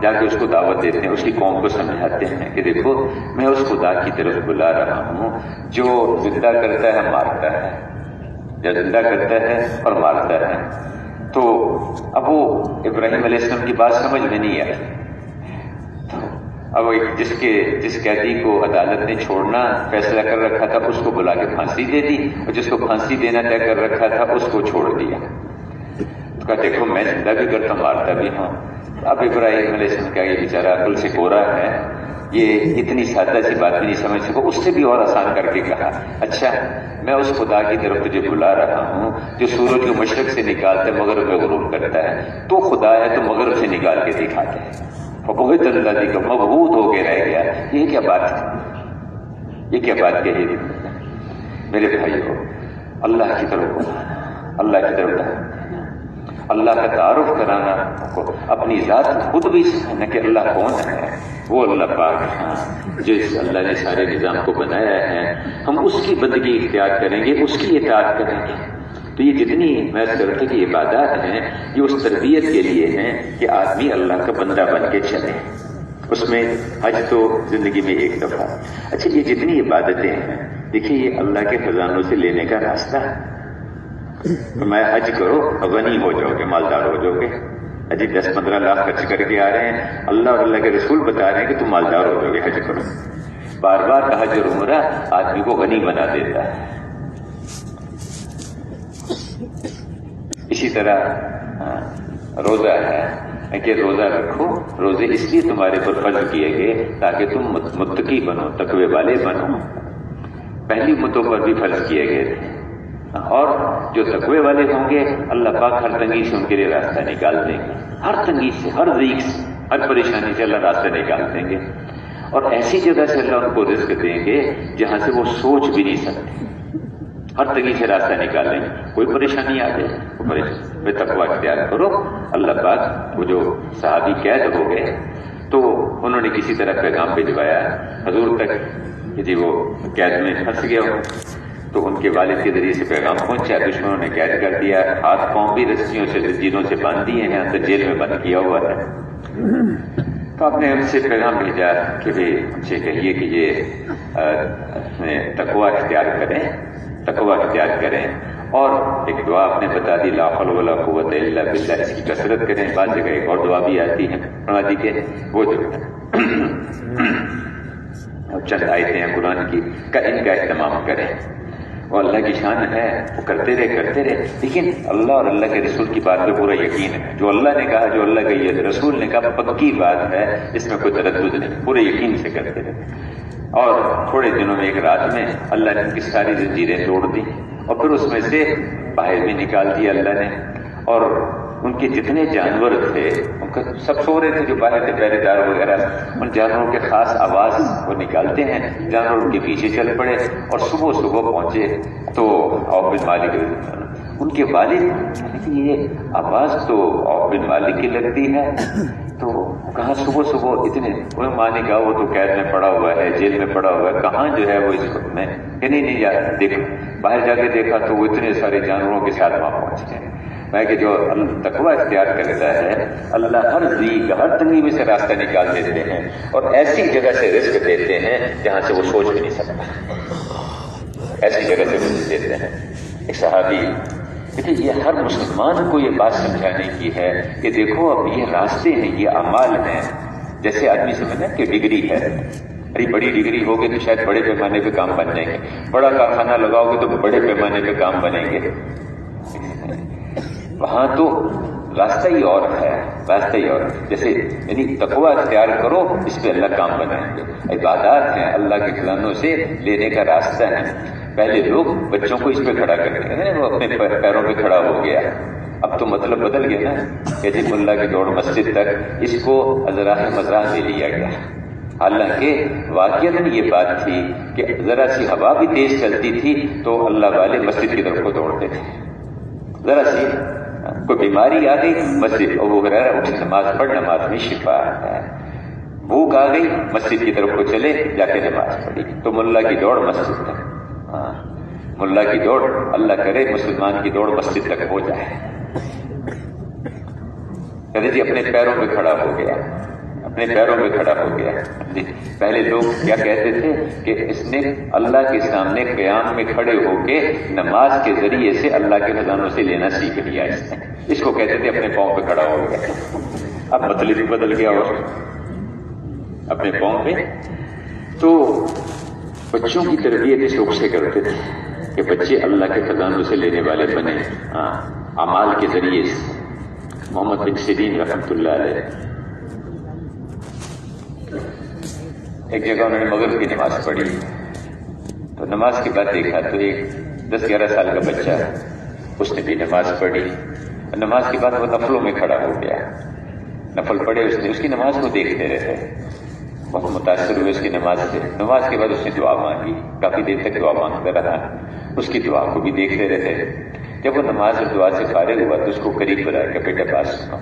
A: جا کے اس کو دعوت دیتے ہیں، اس کی قوم کو سمجھاتے ہیں کہ دیکھو میں اس خدا کی طرف بلا رہا ہوں جو زندہ کرتا ہے مارتا ہے، جو زندہ کرتا ہے اور مارتا ہے۔ تو اب وہ ابراہیم علیہ السلام کی بات سمجھ میں نہیں آئی۔ اب جس قیدی کو عدالت نے چھوڑنا فیصلہ کر رکھا تھا اس کو بلا کے پھانسی دے دی، اور جس کو پھانسی دینا طے کر رکھا تھا اس کو چھوڑ دیا۔ تو کہا دیکھو میں زندہ بھی کرتا ہوں مارتا بھی ہوں۔ اب ابراہیم علیہ السلام کا یہ بیچارہ عقل سے گورا ہے، یہ اتنی سادہ سی بات بھی نہیں سمجھ سکا، اس سے بھی اور آسان کر کے کہا اچھا میں اس خدا کی طرف تجھے بلا رہا ہوں جو سورج کو مشرق سے نکالتے مغرب میں غروب کرتا ہے، تو خدا ہے تو مغرب سے نکال کے دکھاتے ہیں۔ بہت اللہ جی کا مبہوت ہو کے رہ گیا، یہ کیا بات ہے، یہ کیا بات کہی؟ میرے بھائیو، اللہ کی طرف بلانا، اللہ کی طرف اللہ کا تعارف کرانا، اپنی ذات خود بھی سمجھنا کہ اللہ کون ہے، وہ اللہ پاک ہے جس اللہ نے سارے نظام کو بنایا ہے، ہم اس کی بندگی اختیار کریں گے، اس کی اطاعت کریں گے۔ تو یہ جتنی میں کرتے کی عبادات ہیں یہ اس تربیت کے لیے ہیں کہ آدمی اللہ کا بندہ بن کے چلے۔ اس میں حج تو زندگی میں ایک دفعہ۔ اچھا یہ جتنی عبادتیں ہیں دیکھیے یہ اللہ کے خزانوں سے لینے کا راستہ ہے۔ میں حج کرو غنی ہو جاؤ گے، مالدار ہو جاؤ گے۔ اجی 10-15 لاکھ خرچ کر کے آ رہے ہیں، اللہ اور اللہ کے رسول بتا رہے ہیں کہ تم مالدار ہو جاؤ گے، حج کرو۔ بار بار کہا جو عمرہ آدمی کو غنی بنا دیتا ہے۔ اسی طرح روزہ ہے کہ روزہ رکھو، روزے اس لیے تمہارے پر فرض کیے گئے تاکہ تم متقی بنو، تقوی والے بنو۔ پہلی امتوں پر بھی فرض کیے گئے تھے، اور جو تقوی والے ہوں گے اللہ پاک ہر تنگی سے ان کے لیے راستہ نکال دیں گے، ہر تنگی سے، ہر ضیق سے، ہر پریشانی سے اللہ راستہ نکال دیں گے، اور ایسی جگہ سے اللہ ان کو رزق دیں گے جہاں سے وہ سوچ بھی نہیں سکتے، ہر تنگی سے راستہ نکال دیں گے۔ کوئی پریشانی آ جائے میں تقوی اختیار کرو۔ اللہ پاک وہ جو صحابی قید ہو گئے تو انہوں نے کسی طرح پیغام بھجوایا حضور تک کہ جی وہ قید میں پھنس گیا ہو، تو ان کے والد کے ذریعے سے پیغام پہنچا، دشمنوں نے قید کر دیا، ہاتھ پاؤں بھی رسیوں سے زنجیروں سے باندھ دیے ہیں، اندر جیل میں بند کیا ہوا ہے۔ تو آپ نے ان سے پیغام بھیجا کہ بھائی ان سے کہیے کہ یہ تقوی اختیار کریں، تقوی اختیار کریں، اور ایک دعا آپ نے بتا دی لا حول ولا قوت الا باللہ، اس کی کثرت کریں۔ بعض جگہ ایک اور دعا بھی آتی ہے بنا دی کہ وہ جو چند آیتیں ہیں قرآن کی کا ان کا اہتمام کریں۔ وہ اللہ کی شان ہے، وہ کرتے رہے، لیکن اللہ اور اللہ کے رسول کی بات پہ پورا یقین ہے۔ جو اللہ نے کہا، جو اللہ کا یہ رسول نے کہا پکی بات ہے، اس میں کوئی تردد نہیں، پورے یقین سے کرتے رہے۔ اور تھوڑے دنوں میں ایک رات میں اللہ نے ان کی ساری زنجیریں توڑ دی، اور پھر اس میں سے باہر بھی نکال دیا اللہ نے، اور ان کے جتنے جانور تھے ان کا سب سو رہے تھے جو باہر تھے پہرے دار وغیرہ، ان جانوروں کے خاص آواز وہ نکالتے ہیں، جانور ان کے پیچھے چل پڑے، اور صبح پہنچے تو عوف بن مالک ان کے والد، یہ آواز تو عوف بن مالک کی لگتی ہے، تو کہاں صبح اتنے، وہ ماں نے کہا وہ تو قید میں پڑا ہوا ہے، جیل میں پڑا ہوا ہے، کہاں جو ہے وہ اس وقت میں کہ نہیں دیکھا، باہر جا کے دیکھا تو وہ اتنے سارے جانوروں کے ساتھ وہاں پہنچ گئے۔ میں کہ جو تقوی اختیار کرتا ہے اللہ ہر ضیق، ہر تنگی میں سے راستہ نکال دیتے ہیں، اور ایسی جگہ سے رزق دیتے ہیں جہاں سے وہ سوچ بھی نہیں سکتا، ایسی جگہ سے رزق دیتے ہیں۔ ایک صحابی دیکھیے یہ ہر مسلمان کو یہ بات سمجھانے کی ہے کہ دیکھو اب یہ راستے ہیں، یہ اعمال ہیں. جیسے آدمی سمجھنا کہ ڈگری ہے، ارے بڑی ڈگری ہوگی تو شاید بڑے پیمانے پہ کام بن جائیں گے، بڑا کارخانہ لگاؤ گے تو بڑے پیمانے پہ کام بنیں گے. وہاں تو راستہ ہی اور ہے، راستہ ہی اور. جیسے یعنی تقویٰ اختیار کرو، اس پہ اللہ کام بنائیں گے. عبادات ہیں، اللہ کے خزانوں سے لینے کا راستہ ہے. پہلے لوگ بچوں کو اس پہ کھڑا کرتے ہیں، وہ اپنے پیروں پہ کھڑا ہو گیا. اب تو مطلب بدل گیا نا کہ جی ملا کی دوڑ مسجد تک، اس کو ازراہ مزراہ دے لیا گیا. حالانکہ واقعتاً یہ بات تھی کہ ذرا سی ہوا بھی تیز چلتی تھی تو اللہ والے مسجد کی طرف کو دوڑتے تھے. ذرا سی کوئی بیماری آ گئی مسجد، ابو ہریرہ اٹھ نماز پڑھ، نماز میں شفا ہے. بھوک آ گئی مسجد کی طرف کو چلے، جا کے نماز پڑھی. تو ملا کی دوڑ مسجد تک. ملا کی دوڑ، اللہ کرے مسلمان کی دوڑ مسجد تک ہو جائے. کہتے جی اپنے پیروں پہ کھڑا ہو گیا، اپنے پیروں پہ کھڑا ہو گیا. پہلے لوگ کیا کہتے تھے کہ اس نے اللہ کے سامنے قیام میں کھڑے ہو کے نماز کے ذریعے سے اللہ کے خزانوں سے لینا سیکھ لیا. اس کو کہتے تھے اپنے پاؤں پہ کھڑا ہو گیا. اب مطلب بدل گیا اور اپنے پاؤں پہ. تو بچوں کی تربیت اس شوق سے کرتے تھے کہ بچے اللہ کے خزانوں سے لینے والے بنے، اعمال کے ذریعے سے. محمد بن سیرین رحمۃ اللہ علیہ ایک جگہ انہوں نے مغرب کی نماز پڑھی، تو نماز کے بعد دیکھا تو ایک 10-11 سال کا بچہ، اس نے بھی نماز پڑھی. نماز کے بعد وہ نفلوں میں کھڑا ہو گیا، نفل پڑھے اس نے، اس کی نماز کو دیکھتے رہے، بہت متاثر ہوئے اس کی نماز سے. نماز کے بعد اس نے دعا مانگی، کافی دیر تک دعا مانگتا رہا، اس کی دعا کو بھی دیکھتے رہے. جب وہ نماز اور دعا سے فارغ ہوا تو اس کو قریب بلا کہ بیٹا بات سنو.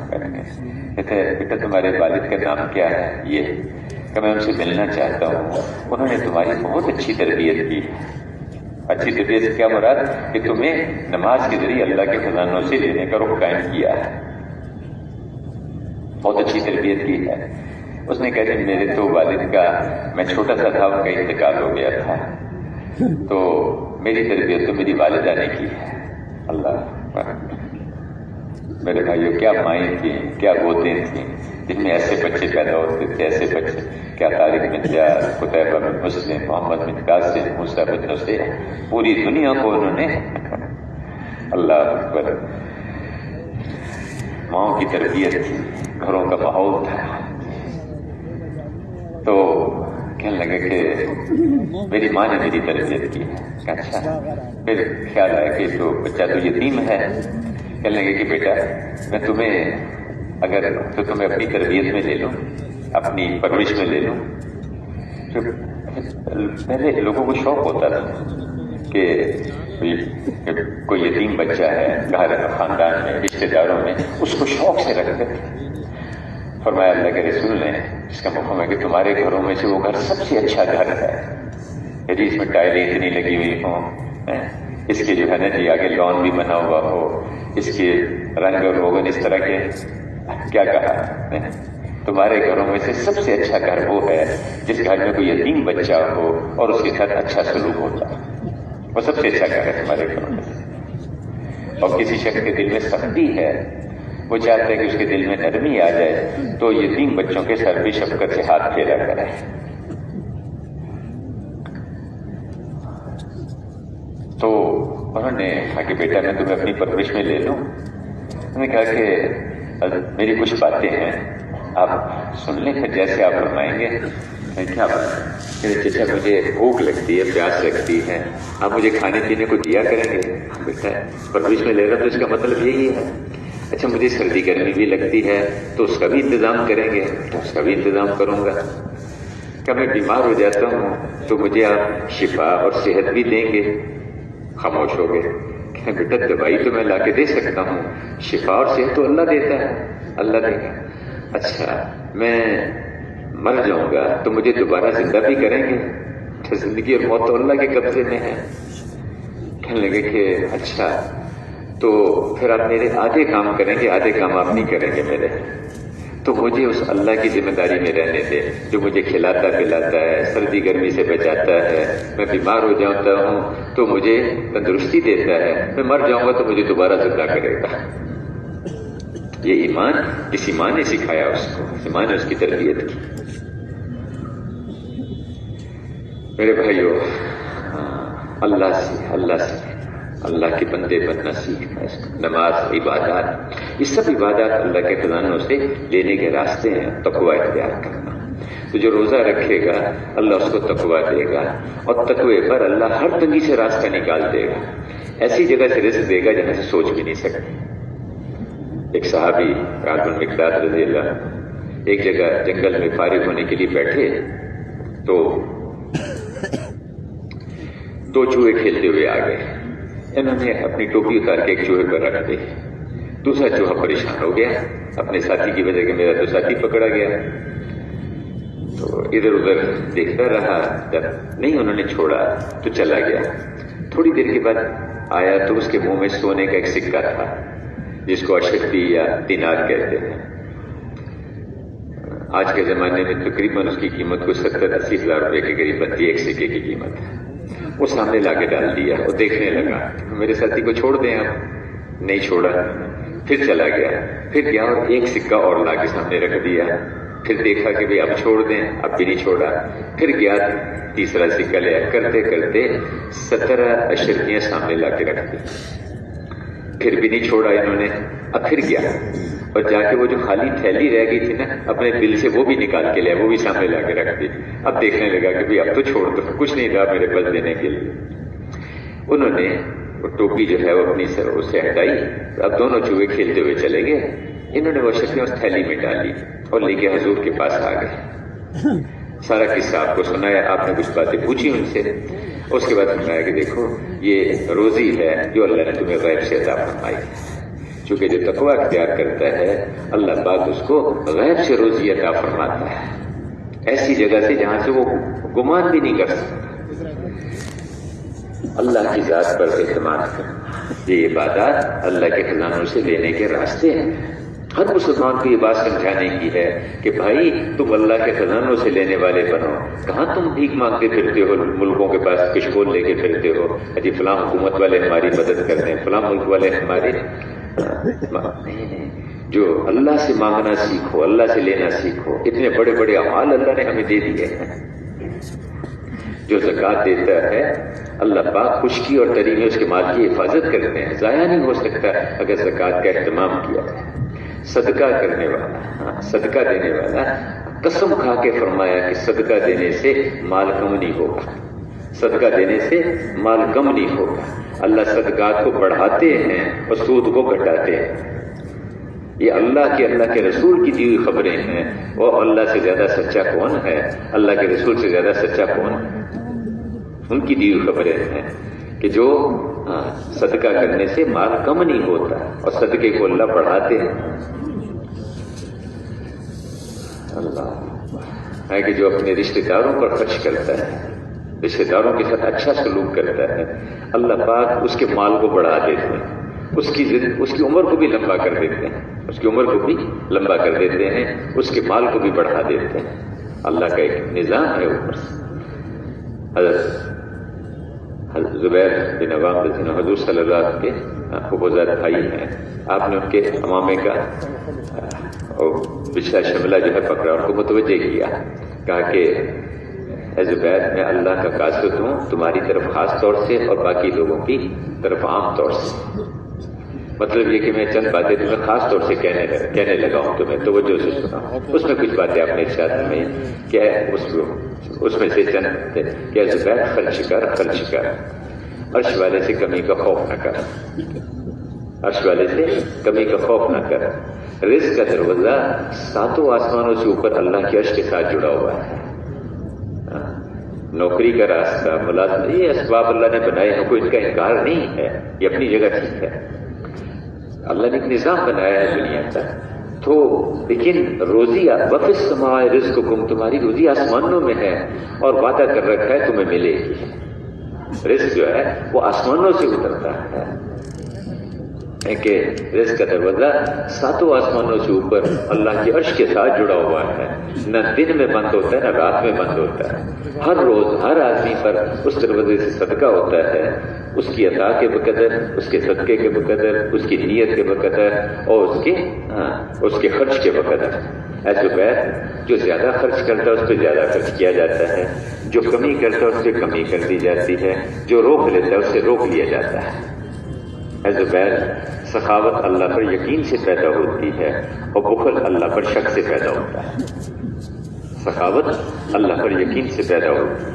A: کہتے بیٹا تمہارے والد کا نام کیا ہے؟ یہ کہ میں ان سے ملنا چاہتا ہوں، انہوں نے تمہاری بہت اچھی تربیت کی. اچھی تربیت کیا مراد؟ کہ تمہیں نماز کے ذریعے اللہ کے خزانوں سے لینے کا رخ قائم کیا ہے، بہت اچھی تربیت کی ہے. اس نے کہا کہ میرے تو والد کا، میں چھوٹا سا تھا، ان کا انتقال ہو گیا تھا، تو میری تربیت تو میری والدہ نے کی ہے. اللہ میرے بھائیو، کیا مائیں تھیں، کیا گودیں تھیں جن میں ایسے بچے پیدا ہوتے تھے، ایسے بچے. کیا طارق بن زیاد، قتیبہ بن مسلم، محمد بن قاسم، موسیٰ بن نصیر، پوری دنیا کو انہوں نے، اللہ اکبر، ماؤں کی تربیت تھی، گھروں کا ماحول تھا. تو کہنے لگے کہ میری ماں نے میری تربیت کی. اچھا. پھر خیال آیا کہ تو بچہ تو یتیم ہے. کہنے لگے کہ بیٹا میں تمہیں اگر تو تمہیں اپنی تربیت میں لے لوں، اپنی پرورش میں لے لوں. پہلے لوگوں کو شوق ہوتا تھا کہ کوئی یتیم بچہ ہے گھر خاندان میں، رشتے داروں میں، اس کو شوق سے رکھتے تھے. فرمایا اللہ کے رسول نے، اس کا مفہوم ہے کہ تمہارے گھروں میں سے وہ گھر سب سے اچھا گھر ہے، یعنی اس میں ٹائلیں اتنی لگی ہوئی ہوں، اس کے جو ہے نا جی آگے لان بھی بنا ہوا ہو، اس کے رنگ اور روغن اس طرح کے. کیا کہا؟ تمہارے گھروں میں سے سب سے اچھا گھر وہ ہے جس گھر میں کوئی یتیم بچہ ہو اور اس کے ساتھ اچھا سلوک ہوتا ہے. وہ سب سے اچھا گھر ہے تمہارے گھروں میں. اور کسی شخص کے دل میں سختی ہے، وہ چاہتے ہیں کہ اس کے دل میں نرمی آ جائے، تو یتیم بچوں کے سر بھی شفقت سے ہاتھ پھیرا کرے. تو انہوں نے کہا کہ بیٹا میں تمہیں اپنی پرورش میں لے لوں. انہوں نے کہا کہ میری کچھ باتیں ہیں، آپ سن لیں، پھر جیسے آپ فرمائیں گے. کیا بات؟ چچا مجھے بھوک لگتی ہے، پیاس لگتی ہے، آپ مجھے کھانے پینے کو دیا کریں گے؟ بیٹا پرورش میں لے رہا تو اس کا مطلب یہی ہے. اچھا مجھے سردی گرمی بھی لگتی ہے تو اس کا بھی انتظام کریں گے؟ تو اس کا بھی انتظام کروں گا. کیا میں بیمار ہو جاتا ہوں تو مجھے آپ شفا اور صحت بھی دیں گے؟ خاموش ہو گئے. کہ بیٹا دوائی تو میں لا کے دے سکتا ہوں، شفا اور صحت تو اللہ دیتا ہے، اللہ دے گا. اچھا میں مر جاؤں گا تو مجھے دوبارہ زندہ بھی کریں گے؟ زندگی اور موت تو اللہ کے قبضے میں ہے. کہنے لگے کہ اچھا تو پھر آپ میرے آدھے کام کریں گے، آدھے کام آپ نہیں کریں گے میرے. تو مجھے اس اللہ کی ذمہ داری میں رہنے دے جو مجھے کھلاتا پلاتا ہے، سردی گرمی سے بچاتا ہے، میں بیمار ہو جاتا ہوں تو مجھے تندرستی دیتا ہے، میں مر جاؤں گا تو مجھے دوبارہ زندہ کرے گا۔ یہ ایمان کسی ماں نے سکھایا اس کو، کسی ماں نے اس کی تربیت کی۔ میرے بھائیو، اللہ کے بندے بننا سیکھنا ہے۔ نماز، عبادات، یہ سب عبادات اللہ کے خزانوں سے لینے کے راستے ہیں۔ تقوی اختیار کرنا، تو جو روزہ رکھے گا اللہ اس کو تقوی دے گا، اور تقوی پر اللہ ہر تنگی سے راستہ نکال دے گا، ایسی جگہ سے رزق دے گا جہاں سے سوچ بھی نہیں سکتے۔ ایک صحابی کعب بن مقداد رضی اللہ ایک جگہ جنگل میں فارغ ہونے کے لیے بیٹھے تو دو چوہے کھیلتے ہوئے آ گئے۔ انہوں نے اپنی ٹوپی اتار کے ایک چوہے پر رکھ دی، دوسرا چوہا پریشان ہو گیا اپنے ساتھی کی وجہ کہ میرا تو ساتھی پکڑا گیا، تو ادھر ادھر دیکھتا رہا، جب نہیں انہوں نے چھوڑا تو چلا گیا۔ تھوڑی دیر کے بعد آیا تو اس کے منہ میں سونے کا ایک سکہ تھا جس کو اشرفی یا دینار کہتے ہیں۔ آج کے زمانے میں تقریباً اس کی قیمت کو 70-80 ہزار روپے کے قریب بنتی ہے ایک سکے کی قیمت۔ وہ سامنے لا کے ڈال دیا اور دیکھنے لگا، میرے ساتھی کو چھوڑ دیں آپ، نہیں چھوڑا، پھر چلا گیا، پھر گیا اور ایک سکہ اور لا کے سامنے رکھ دیا، پھر دیکھا کہ اب چھوڑ دیں، اب بھی نہیں چھوڑا، پھر گیا تیسرا سکہ لیا، کرتے کرتے 17 اشرفیاں سامنے لا کے رکھ دی، پھر بھی نہیں چھوڑا انہوں نے۔ اب پھر گیا اور جا کے وہ جو خالی تھیلی رہ گئی تھی نا اپنے دل سے وہ بھی نکال کے لیا، وہ بھی سامنے لا کے رکھ دی۔ اب دیکھنے لگا کہ اب تو چھوڑ دو، کچھ نہیں رہا میرے پاس دینے کے لیے۔ انہوں نے وہ ٹوپی جو ہے وہ اپنی سر سے ہٹائی، اب دونوں چوہے کھیلتے ہوئے چلے گئے۔ انہوں نے وہ اشرفیاں اس تھیلی میں ڈالی اور لے کے حضور کے پاس آ گئے۔ سارا قصہ آپ کو سنایا، آپ نے کچھ باتیں پوچھی ان سے، اس کے بعد سنایا کہ دیکھو یہ روزی ہے جو اللہ نے تمہیں غیب سے عطا فرمائی ہے، چونکہ جو تقوی اختیار کرتا ہے اللہ پاک اس کو غیب سے روزی عطا فرماتا ہے، ایسی جگہ سے جہاں سے وہ گمان بھی نہیں کر سکتا۔ اللہ کی ذات پر اعتماد کرنا، یہ عبادات اللہ کے خزانوں سے لینے کے راستے ہیں۔ ہر مسلمان کو یہ بات سمجھانے کی ہے کہ بھائی تم اللہ کے خزانوں سے لینے والے بنو، کہاں تم بھیک مانگتے پھرتے ہو، ملکوں کے پاس کشکول لے کے پھرتے ہو، جی فلاں حکومت والے ہماری مدد کرتے ہیں، فلاں ملک والے ہمارے، جو اللہ سے مانگنا سیکھو، اللہ سے لینا سیکھو۔ اتنے بڑے بڑے اعمال اللہ نے ہمیں دے دیے ہیں۔ جو زکوٰۃ دیتا ہے اللہ پاک خشکی اور تری میں اس کے مال کی حفاظت کرتے ہیں، ضائع نہیں ہو سکتا اگر زکوٰۃ کا اہتمام کیا جائے۔ صدقہ کرنے والا، صدقہ دینے والا قسم کھا کے فرمایا کہ صدقہ دینے سے مال کم نہیں ہوگا، صدقہ دینے سے مال کم نہیں ہوگا۔ اللہ صدقات کو بڑھاتے ہیں اور سود کو گھٹاتے ہیں۔ یہ اللہ کے رسول کی دی ہوئی خبریں ہیں، اور اللہ سے زیادہ سچا کون ہے؟ اللہ کے رسول سے زیادہ سچا کون ہے؟ ان کی دی ہوئی خبریں ہیں کہ جو صدقہ کرنے سے مال کم نہیں ہوتا اور صدقے کو اللہ بڑھاتے ہیں۔ اللہ ہے کہ جو اپنے رشتہ داروں پر خرچ کرتا ہے، رشتہ داروں کے ساتھ اچھا سلوک کرتا ہے، اللہ پاک اس کے مال کو بڑھا دیتے ہیں، اس کی عمر کو بھی لمبا کر دیتے ہیں، اس کی عمر کو بھی لمبا کر دیتے ہیں، اس کے مال کو بھی بڑھا دیتے ہیں۔ اللہ کا ایک نظام ہے اوپر سے۔ حضرت زبیر بن عوام رضی اللہ عنہ حضور صلی اللہ علیہ وسلم کے خوبوزاد بھائی ہیں، آپ نے ان کے امامے کا پچھلا شملہ جو ہے پکڑا، ان کو متوجہ کیا، کہا کہ اے زبیر میں اللہ کا قاصد ہوں تمہاری طرف خاص طور سے اور باقی لوگوں کی طرف عام طور سے۔ مطلب یہ کہ میں چند باتیں تمہیں خاص طور سے کہنے لگا ہوں، تمہیں توجہ سے سنا۔ اس میں کچھ باتیں آپ نے ارشاد میں کہ اس میں سے چند کہ زبیر خرچ کر عرش والے سے کمی کا خوف نہ کر، عرش والے سے کمی کا خوف نہ کر۔ رزق کا دروازہ 7 آسمانوں سے اوپر اللہ کے عرش کے ساتھ جڑا ہوا ہے۔ نوکری کا راستہ، ملازمت، یہ اسباب اللہ نے بنائے ہیں، کوئی ان کا انکار نہیں ہے، یہ اپنی جگہ ٹھیک ہے۔ اللہ نے ایک نظام بنایا ہے دنیا کا، تو لیکن روزی وفی السماء رزقکم، تمہاری روزی آسمانوں میں ہے اور وعدہ کر رکھا ہے تمہیں ملے گی۔ رزق جو ہے وہ آسمانوں سے اترتا ہے، کہ رزق کا دروازہ ساتوں آسمانوں سے اوپر اللہ کی عرش کے ساتھ جڑا ہوا ہے، نہ دن میں بند ہوتا ہے نہ رات میں بند ہوتا ہے، ہر روز ہر آدمی پر اس دروازے سے صدقہ ہوتا ہے، اس کی عطا کے بقدر، اس کے صدقے کے بقدر، اس کی نیت کے بقدر اور اس کے خرچ کے بقدر۔ ایسے بیر جو زیادہ خرچ کرتا ہے اس پہ زیادہ خرچ کیا جاتا ہے، جو کمی کرتا ہے اس پہ کمی کر دی جاتی ہے، جو روک لیتا ہے اس سے روک لیا جاتا ہے۔ ایسے بیر سخاوت اللہ پر یقین سے پیدا ہوتی ہے اور بخل اللہ پر شک سے پیدا ہوتا ہے۔ سخاوت اللہ پر یقین سے پیدا ہوتی ہے۔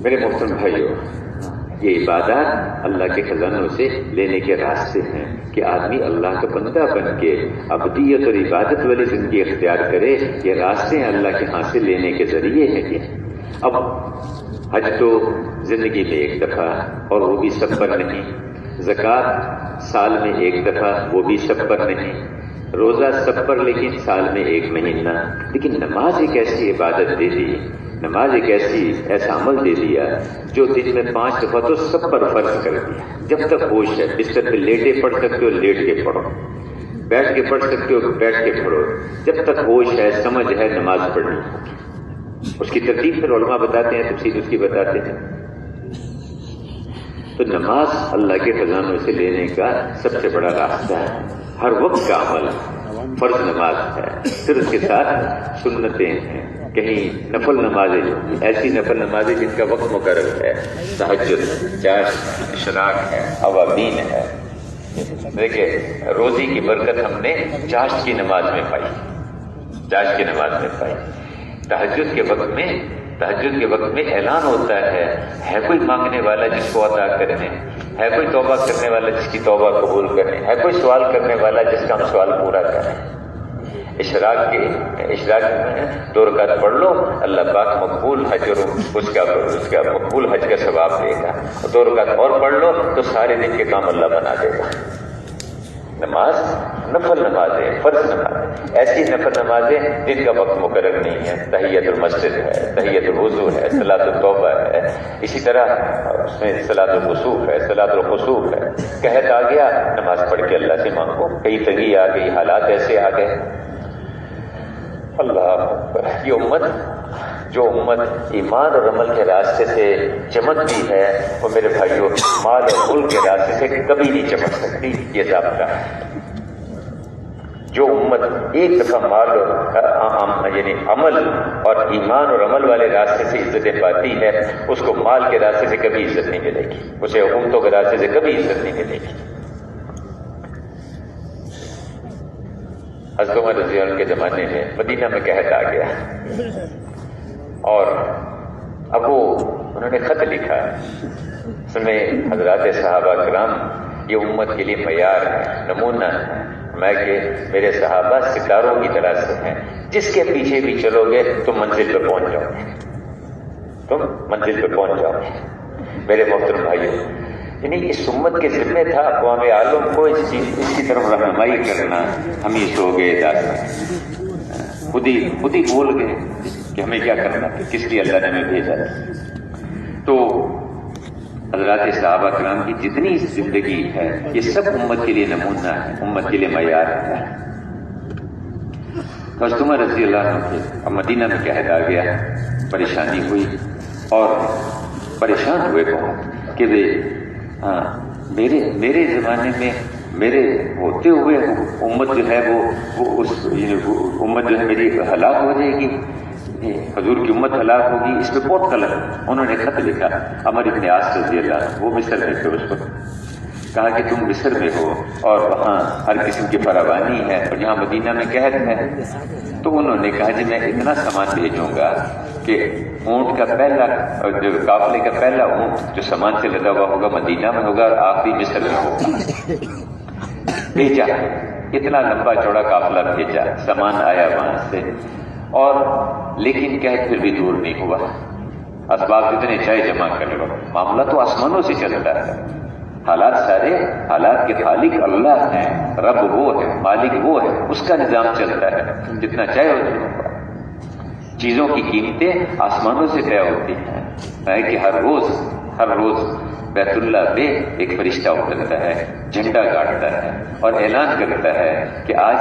A: میرے محترم بھائیو، یہ عبادات اللہ کے خزانوں سے لینے کے راستے ہیں کہ آدمی اللہ کا بندہ بن کے عبدیت اور عبادت والی زندگی اختیار کرے۔ یہ راستے ہیں اللہ کے ہاں سے لینے کے ذریعے ہیں یہ۔ اب حج تو زندگی میں ایک دفعہ اور وہ بھی سب پر نہیں، زکوٰۃ سال میں ایک دفعہ وہ بھی سب پر نہیں، روزہ سب پر لیکن سال میں ایک مہینہ، لیکن نماز ایک ایسی عبادت دے دی، نماز ایک ایسا عمل دے دیا جو دن میں 5 دفعہ تو سب پر فرض کر دیا۔ جب تک ہوش ہے بستر پہ لیٹے پڑھ سکتے ہو لیٹ کے پڑھو، بیٹھ کے پڑھ سکتے ہو بیٹھ کے پڑھو، جب تک ہوش ہے سمجھ ہے نماز پڑھنی ہوگی۔ اس کی ترتیب پھر علماء بتاتے ہیں، تفصیل اس کی بتاتے ہیں۔ تو نماز اللہ کے خزانوں سے لینے کا سب سے بڑا راستہ ہے، ہر وقت کا عمل فرض نماز ہے، پھر اس کے ساتھ سنتیں ہیں، کہیں نفل نمازیں، ایسی نفل نمازیں جن کا وقت مقرر ہے، تہجد، چاشت، اشراق ہے، اوابین ہے۔ دیکھیں روزی کی برکت ہم نے چاشت کی نماز میں پائی، چاشت کی نماز میں پائی۔ تہجد کے وقت میں اعلان ہوتا ہے کوئی مانگنے والا جس کو عطا کرنے، ہے کوئی توبہ کرنے والا جس کی توبہ قبول کریں، ہے کوئی سوال کرنے والا جس کا ہم سوال پورا کریں۔ اشراق میں 2 رکعت پڑھ لو، اللہ پاک مقبول حج اور اس کا مقبول حج کا ثواب دے گا، اور 2 رکعت اور پڑھ لو تو سارے دن کے کام اللہ بنا دے گا۔ نماز نفل نمازیں، فرض نمازیں، ایسی نفل نمازیں جن کا وقت مقرر نہیں ہے، تحیت المسجد ہے، تحیت الوضو ہے، صلاۃ التوبہ ہے، اسی طرح اس میں صلاۃ الخسوف ہے، صلاۃ الخسوف ہے۔ قحط آ گیا نماز پڑھ کے اللہ سے مانگو، کہیں تنگی آ گئی، حالات ایسے آ گئے۔ اللہ اکبر، یہ امت جو امت ایمان اور عمل کے راستے سے چمکتی ہے وہ میرے بھائیوں مال اور ملک کے راستے سے کبھی نہیں چمک سکتی، یہ ضابطہ ہے۔ جو امت ایک دفعہ مال اور یعنی عمل اور ایمان اور عمل والے راستے سے عزتیں پاتی ہے، اس کو مال کے راستے سے کبھی عزت نہیں ملے گی، اسے حکومتوں کے راستے سے کبھی عزت نہیں ملے گی۔ حضرت عمر رضی اللہ عنہ کے زمانے میں مدینہ میں قحط آ گیا، اور اب انہوں نے خط لکھا، اس میں حضرات صحابہ کرام یہ امت کے لیے معیار ہے، نمونہ ہے، میں کہ میرے صحابہ ستاروں کی طرح سے ہیں، جس کے پیچھے بھی چلو گے تم منزل پہ پہنچ جاؤ گے، تم منزل پہ پہنچ جاؤ گے۔ میرے محترم بھائیوں، یعنی اس امت کے ذمہ تھا اقوام عالم کو اس کی طرف رہنمائی کرنا۔ ہم یہ سو گئے دادا، خود ہی بول گئے کہ ہمیں کیا کرنا ہے، کس لیے اللہ نے ہمیں بھیجا ہے۔ تو حضرات صحابہ کرام کی جتنی زندگی ہے یہ سب امت کے لیے نمونہ ہے، امت کے لیے معیار ہے۔ حضرت عمر رضی اللہ عنہ کے اب مدینہ میں قحط آ گیا، پریشانی ہوئی اور پریشان ہوئے بہت کہ میرے زمانے میں میرے ہوتے ہوئے امت جو ہے وہ امت جو ہے میری ہلاک ہو جائے گی، حضور کی امت ہلاک ہوگی، اس پہ بہت غلط۔ انہوں نے خط لکھا عمر بن عاص رضی اللہ عنہ، وہ مصر میں تھے، اس وقت کہا کہ تم مصر میں ہو اور وہاں ہر قسم کی فراوانی ہے اور یہاں مدینہ میں قحط ہے۔ تو انہوں نے کہا جی میں اتنا سامان بھیجوں گا کہ اونٹ کا پہلا جو قافلے کا پہلا اونٹ جو سامان سے لدا ہوا ہوگا مدینہ میں ہوگا اور آخری مصر میں ہوگا۔ بھیجا، اتنا لمبا چوڑا قافلہ بھیجا، سامان آیا وہاں سے، اور لیکن قحط پھر بھی دور نہیں ہوا۔ اسباب جتنے چاہے جمع کر لو، معاملہ تو آسمانوں سے چلتا ہے، حالات کے خالق اللہ ہیں، رب وہ ہے، مالک وہ ہے، اس کا نظام چلتا ہے، جتنا چاہے ہوگا۔ چیزوں کی قیمتیں آسمانوں سے طے ہوتی ہیں، کہ ہر روز بیت اللہ پہ ایک فرشتہ اترتا ہے، جھنڈا گاڑتا ہے اور اعلان کرتا ہے کہ آج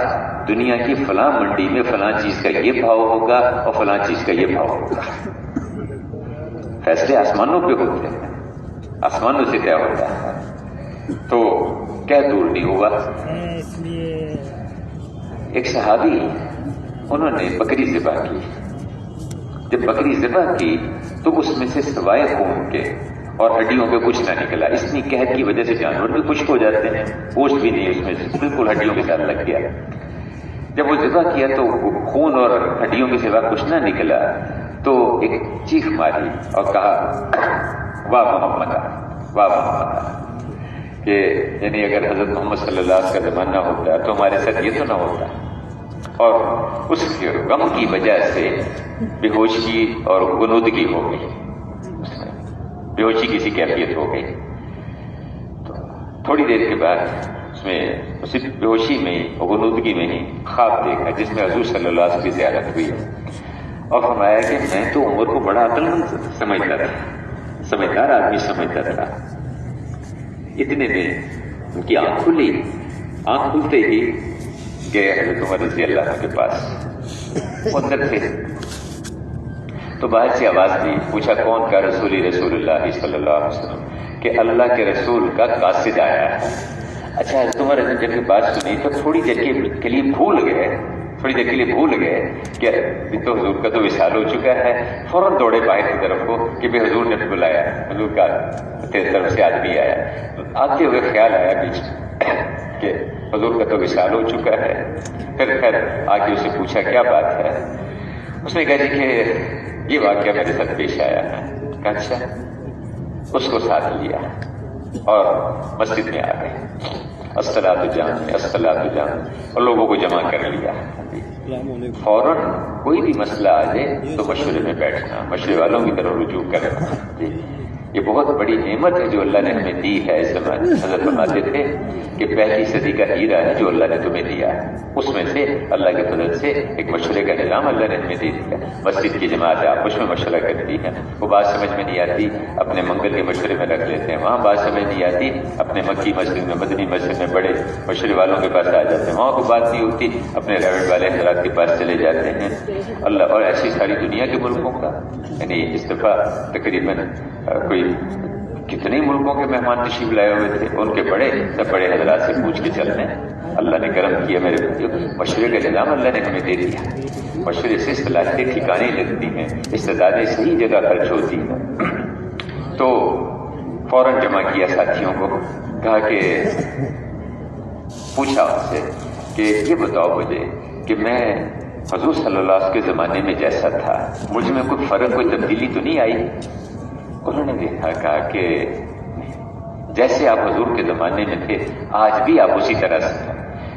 A: دنیا کی فلاں منڈی میں فلاں چیز کا یہ بھاؤ ہوگا اور فلاں چیز کا یہ بھاؤ ہوگا۔ فیصلے آسمانوں پہ ہوتے ہیں، آسمانوں سے طے ہوتا ہے، تو کیا دور نہیں ہوا۔ ایک صحابی انہوں نے بکری ذبح کی، جب بکری ذبح کی تو اس میں سے سوائے خون کے اور ہڈیوں کے کچھ نہ نکلا۔ اتنی قحط کی وجہ سے جانور بھی خشک ہو جاتے ہیں، گوشت بھی نہیں اس میں سے، بالکل ہڈیوں کے ساتھ لگ گیا۔ جب وہ ذبح کیا تو خون اور ہڈیوں کے سوا کچھ نہ نکلا تو ایک چیخ ماری اور کہا واہ محمد، واہ محمد، کہ یعنی اگر حضرت محمد صلی اللہ علیہ وسلم کا زمانہ ہوتا تو ہمارے ساتھ یہ تو نہ ہوتا۔ اور اس کے غم کی وجہ سے بے ہوشی اور غنودگی ہو گئی، بے ہوشی کی سی کیفیت ہو گئی۔ تو تھوڑی دیر کے بعد اس میں اسی بے ہوشی میں ہی اور غنودگی میں ہی خواب دیکھا جس میں حضور صلی اللہ علیہ وسلم کی زیارت ہوئی اور فرمایا کہ میں تو عمر کو بڑا عقل مند سمجھتا تھا، سمجھدار آدمی سمجھتا تھا۔ اتنے میں ان کی آنکھ کھلی، آنکھ کھلتے ہی گئے حضرت عمر رضی اللہ عنہ کے پاس، وہ اندر تھے تو باہر سے آواز دی، پوچھا کون کا؟ رسول اللہ صلی اللہ علیہ وسلم، کہ اللہ کے رسول کا قاصد آیا ہے۔ اچھا حضرت عمر نے جب یہ بات سنی تو تھوڑی دیر کے لیے بھول گئے کہ تو حضور کا تو وصال ہو چکا ہے۔ فوراً دوڑے باہر کی طرف کو کہ بے حضور نے بلایا، حضور کا تیری طرف سے آدمی آیا۔ آتے ہوئے خیال آیا بیچ کہ حضور کا تو وصال ہو چکا ہے۔ پھر آگے اسے پوچھا کیا بات ہے؟ اس نے کہا جی کہ یہ واقعہ میرے ساتھ پیش آیا ہے۔ کہا اچھا۔ اس کو ساتھ لیا اور مسجد میں آ گئے، الصلاۃ جام، الصلاۃ جام، اور لوگوں کو جمع کر لیا۔ فوراً کوئی بھی مسئلہ آ جائے تو مشورے میں بیٹھنا، مشورے والوں کی طرف رجوع کرنا، یہ بہت بڑی نعمت ہے جو اللہ نے ہمیں دی ہے۔ اس زمانے حضرت فرماتے تھے کہ پہلی صدی کا ہیرا ہے جو اللہ نے تمہیں دیا ہے، اس میں سے اللہ کے فضل سے ایک مشورے کا نظام اللہ نے ہمیں دے دیا۔ مسجد کی جماعت آپس میں مشورہ کرتی ہے، وہ بات سمجھ میں نہیں آتی اپنے منگل کے مشورے میں رکھ لیتے ہیں، وہاں بات سمجھ نہیں آتی اپنے مکی مسجد میں، مدنی مسجد میں بڑے مشورے والوں کے پاس آ جاتے ہیں، وہاں کوئی بات نہیں ہوتی اپنے ریوٹ والے حضرات کے پاس چلے جاتے ہیں۔ اللہ، اور ایسی ساری دنیا کے ملکوں کا، یعنی اس دفعہ تقریباً کوئی کتنے ملکوں کے مہمان تشریف لائے ہوئے تھے، ان کے بڑے سب بڑے حضرات سے پوچھ کے چلتے ہیں۔ اللہ نے کرم کیا میرے بھائیو، مشورے کا نظام اللہ نے ہمیں دے دیا، مشورے سے صلاحیتیں ٹھکانے لگتی ہیں، استعدادیں صحیح جگہ خرچ ہوتی ہیں۔ تو فوراً جمع کیا ساتھیوں کو، کہا کہ پوچھا ان سے کہ یہ بتاؤ مجھے کہ میں حضور صلی اللہ علیہ وسلم کے زمانے میں جیسا تھا مجھ میں کوئی فرق، کوئی تبدیلی تو نہیں آئی؟ انہوں نے دیکھا، کہا کہ جیسے آپ حضور کے زمانے میں تھے آج بھی آپ اسی طرح سے ہیں،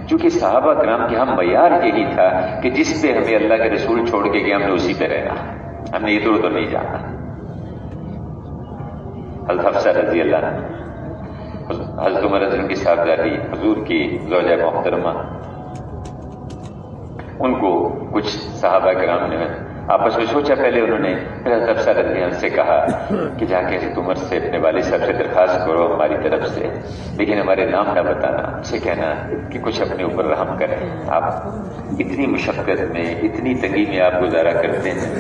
A: کیونکہ صحابہ کرام کے ہم معیار یہی تھا کہ جس پہ ہمیں اللہ کے رسول چھوڑ کے گیا ہم نے اسی پہ رہنا، ہم نے ادھر ادھر نہیں جانا۔ حضرت حفصہ رضی اللہ عنہ، حضرت عمر رضی اللہ کی صاحبزادی، حضور کی زوجہ محترمہ، ان کو کچھ صحابہ کرام نے آپس میں سوچا، پہلے انہوں نے پھر حضرت حفصہ رضی اللہ عنہ سے کہا کہ جا کے حضرت عمر سے اپنے والد صاحب سے درخواست کرو ہماری طرف سے، لیکن ہمارے نام نہ بتانا، ان سے کہنا کہ کچھ اپنے اوپر رحم کریں، آپ اتنی مشقت میں اتنی تنگی میں آپ گزارا کرتے ہیں،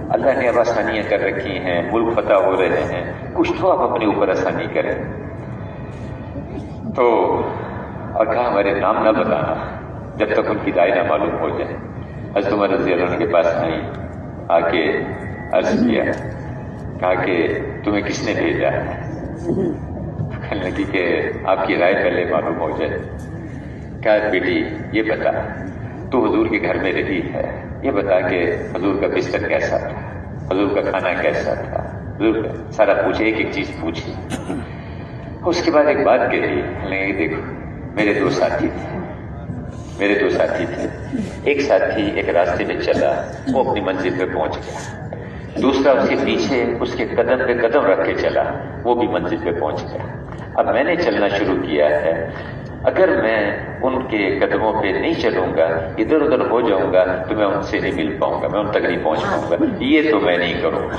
A: اللہ نے اب آسانیاں کر رکھی ہیں، ملک فتح ہو رہے ہیں، کچھ تو آپ اپنے اوپر آسانی کریں۔ تو اور کہا ہمارے نام نہ بتانا جب تک ان کی دائرہ معلوم ہو جائے۔ حضرت عمر رضی اللہ عنہ کے پاس آئیں، آ کے عرض کیا، کہا کہ تمہیں کس نے بھیجا ہے؟ کہنے لگی کہ آپ کی رائے پہلے معلوم ہو جائے۔ کہا بیٹی یہ بتا، تو حضور کے گھر میں رہی ہے، یہ بتا کہ حضور کا بستر کیسا تھا، حضور کا کھانا کیسا تھا، حضور کا سارا پوچھے، ایک ایک چیز پوچھی۔ اس کے بعد ایک بات کہی، کہ دیکھو میرے دو ساتھی تھے، ایک ساتھی ایک راستے میں چلا، وہ اپنی منزل پہ پہنچ گیا، دوسرا اس کے پیچھے اس کے قدم پہ قدم رکھ کے چلا، وہ بھی منزل پہ پہنچ گیا۔ اب میں نے چلنا شروع کیا ہے، اگر میں ان کے قدموں پہ نہیں چلوں گا، ادھر ادھر ہو جاؤں گا تو میں ان سے نہیں مل پاؤں گا، میں ان تک نہیں پہنچ پاؤں گا، یہ تو میں نہیں کروں گا۔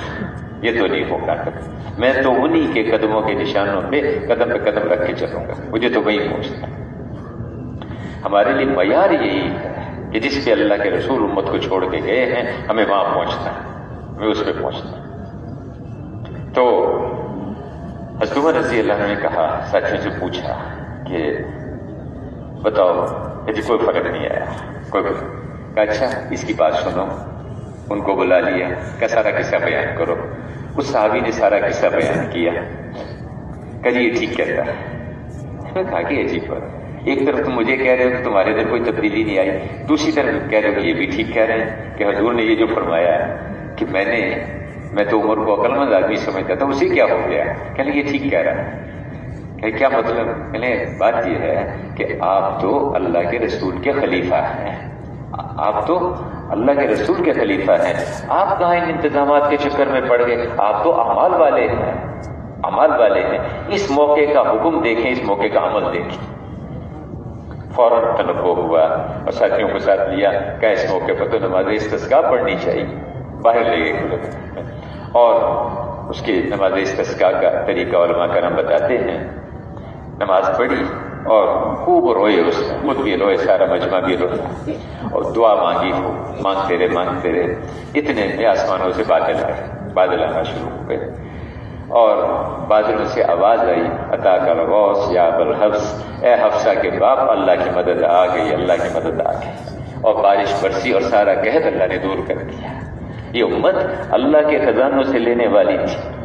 A: یہ تو نہیں ہوگا کبھی، میں تو انہی کے قدموں کے نشانوں پہ قدم رکھ کے چلوں گا، مجھے تو وہی پہنچنا ہے۔ ہمارے لیے معیار یہی ہے کہ جس پہ اللہ کے رسول امت کو چھوڑ کے گئے ہیں ہمیں وہاں پہنچنا ہے، ہمیں اس پہ پہنچنا ہے۔ تو حضرت عمر رضی اللہ عنہ نے کہا، ساتھیوں سے پوچھا کہ بتاؤ یعنی کوئی فرق نہیں آیا، کوئی فرق؟ کہا اچھا اس کی بات سنو۔ ان کو بلا لیا، کہ سارا قصہ بیان کرو۔ اس صحابی نے سارا قصہ بیان کیا، کہ جی یہ ٹھیک کہتا ہے۔ میں کہا کہ عجیب بات، ایک طرف تم مجھے کہہ رہے ہو کہ تمہارے اندر کوئی تبدیلی نہیں آئی، دوسری طرف کہہ رہے ہو کہ یہ بھی ٹھیک کہہ رہے ہیں کہ حضور نے یہ جو فرمایا ہے کہ میں تو عمر کو عقل مند آدمی سمجھتا تھا، اسے کیا ہو گیا؟ کہ یہ ٹھیک کہہ رہا ہے۔ کہ کیا مطلب؟ بات یہ ہے کہ آپ تو اللہ کے رسول کے خلیفہ ہیں، آپ تو اللہ کے رسول کے خلیفہ ہیں، آپ کہاں ان انتظامات کے چکر میں پڑ گئے؟ آپ تو اعمال والے ہیں، اعمال والے ہیں۔ اس موقع کا حکم دیکھیں، اس موقع کا عمل دیکھیں۔ فوراً تنبہ ہوا اور ساتھیوں کو ساتھ لیا کہ اس موقع پر تو نماز استسقاء پڑھنی چاہیے۔ باہر لے گئے اور اس کی نماز استسقاء کا طریقہ علماء کرام بتاتے ہیں۔ نماز پڑھی اور خوب روئے، اس خود بھی روئے، سارا مجمع بھی روئے اور دعا مانگی، مانگتے رہے۔ اتنے میں آسمانوں سے بادل آنا شروع ہو گئے اور بادلوں سے آواز آئی، عطاک الغوث یا ابا الحفص، اے حفصہ کے باپ، اللہ کی مدد آ گئی، اللہ کی مدد آ گئی۔ اور بارش برسی اور سارا قحط اللہ نے دور کر دیا۔ یہ امت اللہ کے خزانوں سے لینے والی تھی،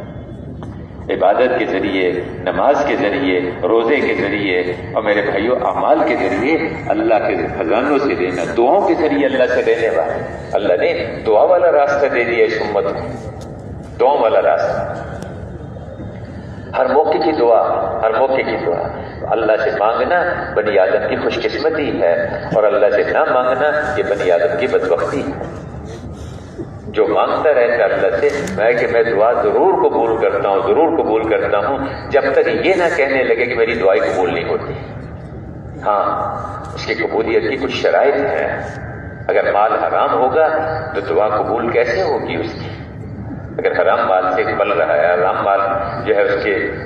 A: عبادت کے ذریعے، نماز کے ذریعے، روزے کے ذریعے اور میرے بھائیوں اعمال کے ذریعے اللہ کے خزانوں سے لینا، دعاؤں کے ذریعے اللہ سے لینے والے۔ اللہ نے دعا والا راستہ دے دیا اس امت کو، دعاؤں والا راستہ۔ ہر موقع کی دعا، ہر موقع کی دعا۔ اللہ سے مانگنا بنی آدم کی خوش قسمتی ہے اور اللہ سے نہ مانگنا یہ بنی آدم کی بدبختی ہے۔ جو مانگتا رہتا ہے اللہ سے، میں دعا ضرور قبول کرتا ہوں جب تک یہ نہ کہنے لگے کہ میری دعائیں قبول نہیں ہوتی۔ ہاں، اس کی قبولیت کی کچھ شرائط ہیں۔ اگر مال حرام ہوگا تو دعا قبول کیسے ہوگی اس کی؟ اگر حرام مال سے پل رہا ہے، حرام مال جو ہے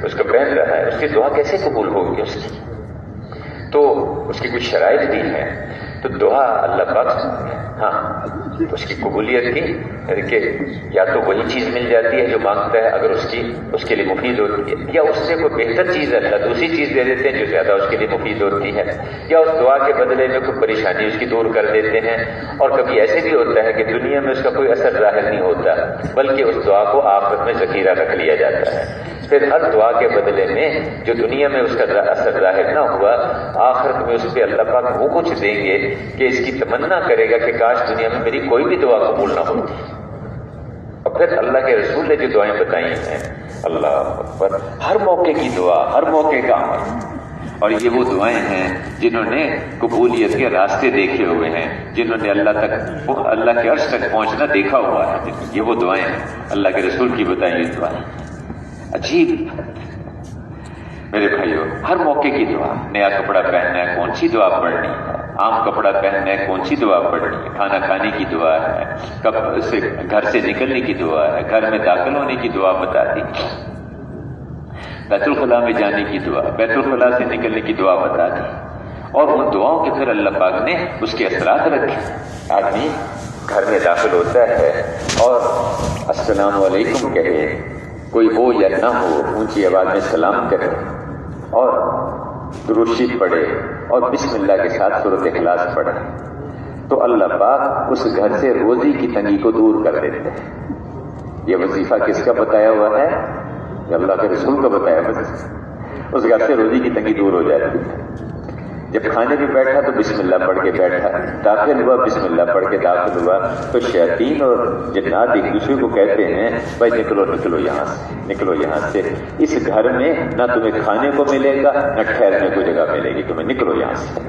A: اس کو بہن رہا ہے، اس کی دعا کیسے قبول ہوگی اس کی؟ تو اس کی کچھ شرائط بھی ہیں۔ تو دعا اللہ پاک ہاں اس کی قبولیت کی کہ یا تو وہی چیز مل جاتی ہے جو مانگتا ہے اگر اس کے لیے مفید ہوتی ہے، یا اس سے کوئی بہتر چیز اللہ دوسری چیز دے دیتے ہیں جو زیادہ اس کے لیے مفید ہوتی ہے، یا اس دعا کے بدلے میں کوئی پریشانی اس کی دور کر دیتے ہیں۔ اور کبھی ایسے بھی ہوتا ہے کہ دنیا میں اس کا کوئی اثر ظاہر نہیں ہوتا بلکہ اس دعا کو آخرت میں ذخیرہ رکھ لیا جاتا ہے۔ پھر ہر دعا کے بدلے میں جو دنیا میں اس کا اثر ظاہر نہ ہوا، آخرت میں اس پہ اللہ پاک وہ کچھ دیں گے کہ اس کی تمنا کرے گا کہ کاش دنیا میں میری کوئی بھی دعا قبول نہ ہوتی۔ اور پھر اللہ کے رسول نے جو دعائیں بتائی ہیں، اللہ اکبر، ہر موقع کی دعا، ہر موقع کا عمل۔ اور یہ وہ دعائیں ہیں جنہوں نے قبولیت کے راستے دیکھے ہوئے ہیں، جنہوں نے اللہ کے عرش تک پہنچنا دیکھا ہوا ہے۔ یہ وہ دعائیں ہیں اللہ کے رسول کی بتائی ہوئی دعائیں۔ عجیب میرے بھائیوں، ہر موقع کی دعا، نیا کپڑا پہننا ہے کون سی دعا پڑھنی ہے، عام کپڑا پہننا ہے کون سی دعا پڑھنی ہے، کھانا کھانے کی دعا ہے، گھر سے نکلنے کی دعا ہے، گھر میں داخل ہونے کی دعا بتا دی، بیت الخلاء میں جانے کی دعا، بیت الخلاء سے نکلنے کی دعا بتا دی۔ اور ان دعاؤں کے پھر اللہ پاک نے اس کے اثرات رکھے۔ آدمی گھر میں داخل ہوتا ہے اور السلام علیکم کہے، کوئی ہو یا نہ ہو، اونچی آواز میں سلام کرے اور درود شریف پڑھے اور بسم اللہ کے ساتھ سورۃ اخلاص پڑھے تو اللہ پاک اس گھر سے روزی کی تنگی کو دور کر دیتے ہیں۔ یہ وظیفہ کس کا بتایا ہوا ہے؟ یہ اللہ کے رسول کا بتایا وظیفہ۔ اس گھر سے روزی کی تنگی دور ہو جاتی ہے۔ جب کھانے بھی بیٹھا تو بسم اللہ پڑھ کے بیٹھا، داخل ہوا بسم اللہ پڑھ کے داخل ہوا، تو شیاطین اور جنات ایک دوسرے کو کہتے ہیں بھائی نکلو یہاں سے، نکلو یہاں سے، اس گھر میں نہ تمہیں کھانے کو ملے گا نہ ٹھہرنے کو جگہ ملے گی، تمہیں نکلو یہاں سے۔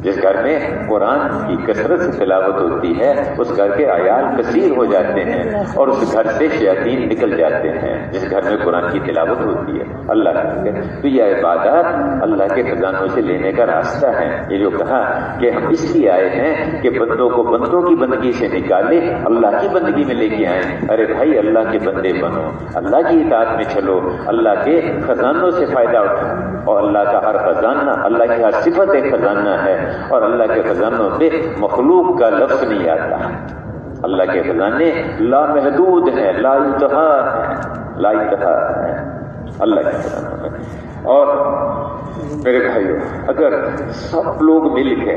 A: جس گھر میں قرآن کی کثرت سے تلاوت ہوتی ہے اس گھر کے عیال کثیر ہو جاتے ہیں اور اس گھر سے شیاطین نکل جاتے ہیں. جس گھر میں قرآن کی تلاوت ہوتی ہے اللہ کی، تو یہ عبادات اللہ کے خزانوں سے لینے کا راستہ ہے. یہ جو کہا کہ ہم اس لیے آئے ہیں کہ بندوں کو بندوں کی بندگی سے نکالے اللہ کی بندگی میں لے کے آئیں. ارے بھائی اللہ کے بندے بنو، اللہ کی اطاعت میں چلو، اللہ کے خزانوں سے فائدہ اٹھاؤ. اور اللہ کا ہر خزانہ، اللہ کی ہر صفت ایک خزانہ ہے اور اللہ کے خزانوں سے مخلوق کا لفظ نہیں آتا. اللہ کے خزانے لامحدود ہیں، لا انتہا ہیں، لا انتہا ہیں اللہ کے خزانوں میں. اور میرے بھائیو، اگر سب لوگ مل کے،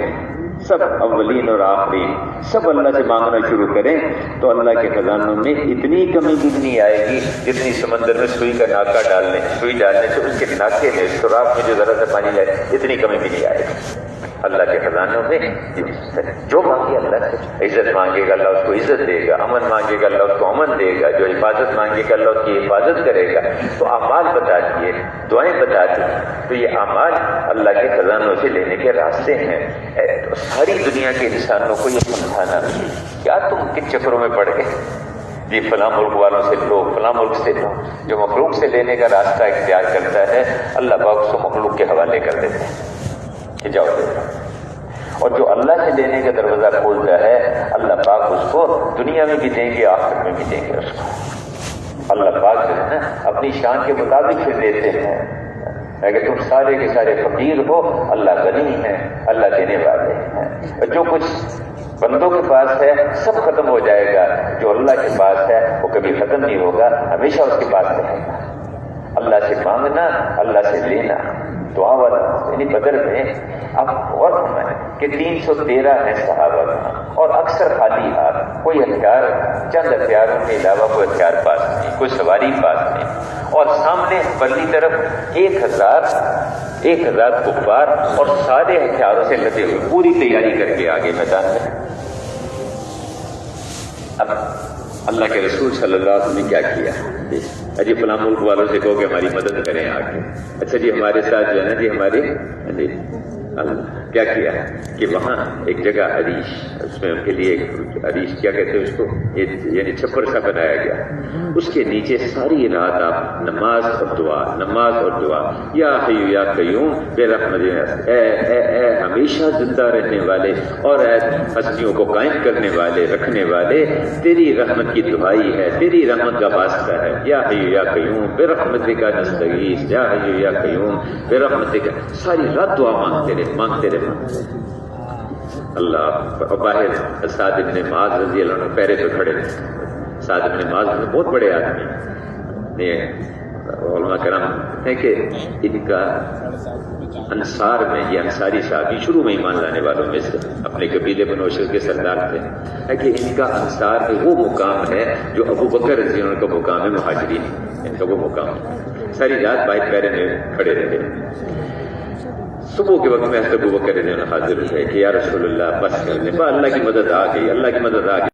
A: سب اولین اور آخرین سب اللہ سے مانگنا شروع کریں تو اللہ کے خزانوں میں اتنی کمی بھی نہیں آئے گی جتنی سمندر میں سوئی کا ناکہ سوئی ڈالنے سے اس کے ناکے میں سوراخ میں جو ذرا سا پانی جائے اتنی کمی بھی نہیں آئے گی. اللہ کے خزانوں میں جو مانگے اللہ سے، عزت مانگے گا اللہ اس کو عزت دے گا، امن مانگے گا اللہ اس کو امن دے گا، جو حفاظت مانگے گا اللہ اس کی حفاظت کرے گا. تو اعمال بتا دیے، دعائیں بتا دی، تو یہ اعمال اللہ کے خزانوں سے لینے کے راستے ہیں. تو ساری دنیا کے انسانوں کو یہ سمجھانا چاہیے. کیا تم کن چکروں میں پڑ گئے؟ جی فلاں ملک والوں سے لو، فلاں ملک سے لو. جو مخلوق سے لینے کا راستہ اختیار کرتا ہے اللہ پاک اس کو مخلوق کے حوالے کر دیتے ہیں کہ جاؤ دے. اور جو اللہ سے لینے کا دروازہ کھولتا ہے اللہ پاک اس کو دنیا میں بھی دیں گے، آخرت میں بھی دیں گے اس کو. اللہ پاک جو ہے نا اپنی شان کے مطابق پھر دیتے ہیں. اگر تم سارے کے سارے فقیر ہو اللہ غنی ہے، اللہ دینے والے ہیں. اور جو کچھ بندوں کے پاس ہے سب ختم ہو جائے گا، جو اللہ کے پاس ہے وہ کبھی ختم نہیں ہوگا، ہمیشہ اس کے پاس رہے گا. اللہ سے مانگنا، اللہ سے لینا. دعا والا یعنی بدر میں اب غور فرمائیں کہ 313 ہیں صحابہ اور اکثر خالی ہاتھ، کوئی ہتھیار، چند ہتھیاروں کے علاوہ کوئی ہتھیار پاس نہیں، کوئی سواری پاس نہیں. اور سامنے پرلی طرف 1000 کفار اور سارے ہتھیاروں سے لدے ہوئے پوری تیاری کر کے آگے میدان میں. اب اللہ کے رسول صلی اللہ علیہ وسلم نے کیا کیا؟ جی فلاں ملک والوں سے کہو کہ ہماری مدد کریں آ کے. اچھا جی ہمارے ساتھ جو ہے نا جی ہمارے کیا کیا کہ وہاں ایک جگہ عریش، اس میں ان کے لیے ایک عریش کیا کہتے ہیں اس کو، یعنی چھپر سا بنایا گیا. اس کے نیچے ساری رات آپ نماز اور دعا یا حی یا قیوم بے رحمت، اے ہمیشہ زندہ رہنے والے اور اے ہستیوں کو قائم کرنے والے رکھنے والے، تیری رحمت کی دعائی ہے، تیری رحمت کا واسطہ ہے. یا حی یا قیوم بے رحمتک نستغیث، یا حی یا قیوم بے رحمتک. ساری رات دعا مانگتے رہے. اللہ باہر سعد بن معاذ رضی اللہ عنہ پیرے پہ کھڑے تھے. سعد بن معاذ بہت بڑے آدمی، علماء کرام ہیں کہ ان کا انصار میں، یہ انصاری صحابی شروع میں ایمان لانے والوں میں سے اپنے قبیلے بنو اشر کے سردار تھے، ہے کہ ان کا انصار میں وہ مقام ہے جو ابو بکر رضی اللہ عنہ کا مقام ہے. مہاجرین ان کا وہ مقام ہے. ساری رات باہر پیرے میں کھڑے رہے. صبح کے وقت میں حضرت ابو بکر رضی اللہ عنہ حاضر ہوئے کہ یا رسول اللہ بس کر دیں، اللہ کی مدد آ گئی، اللہ کی مدد آ گئی.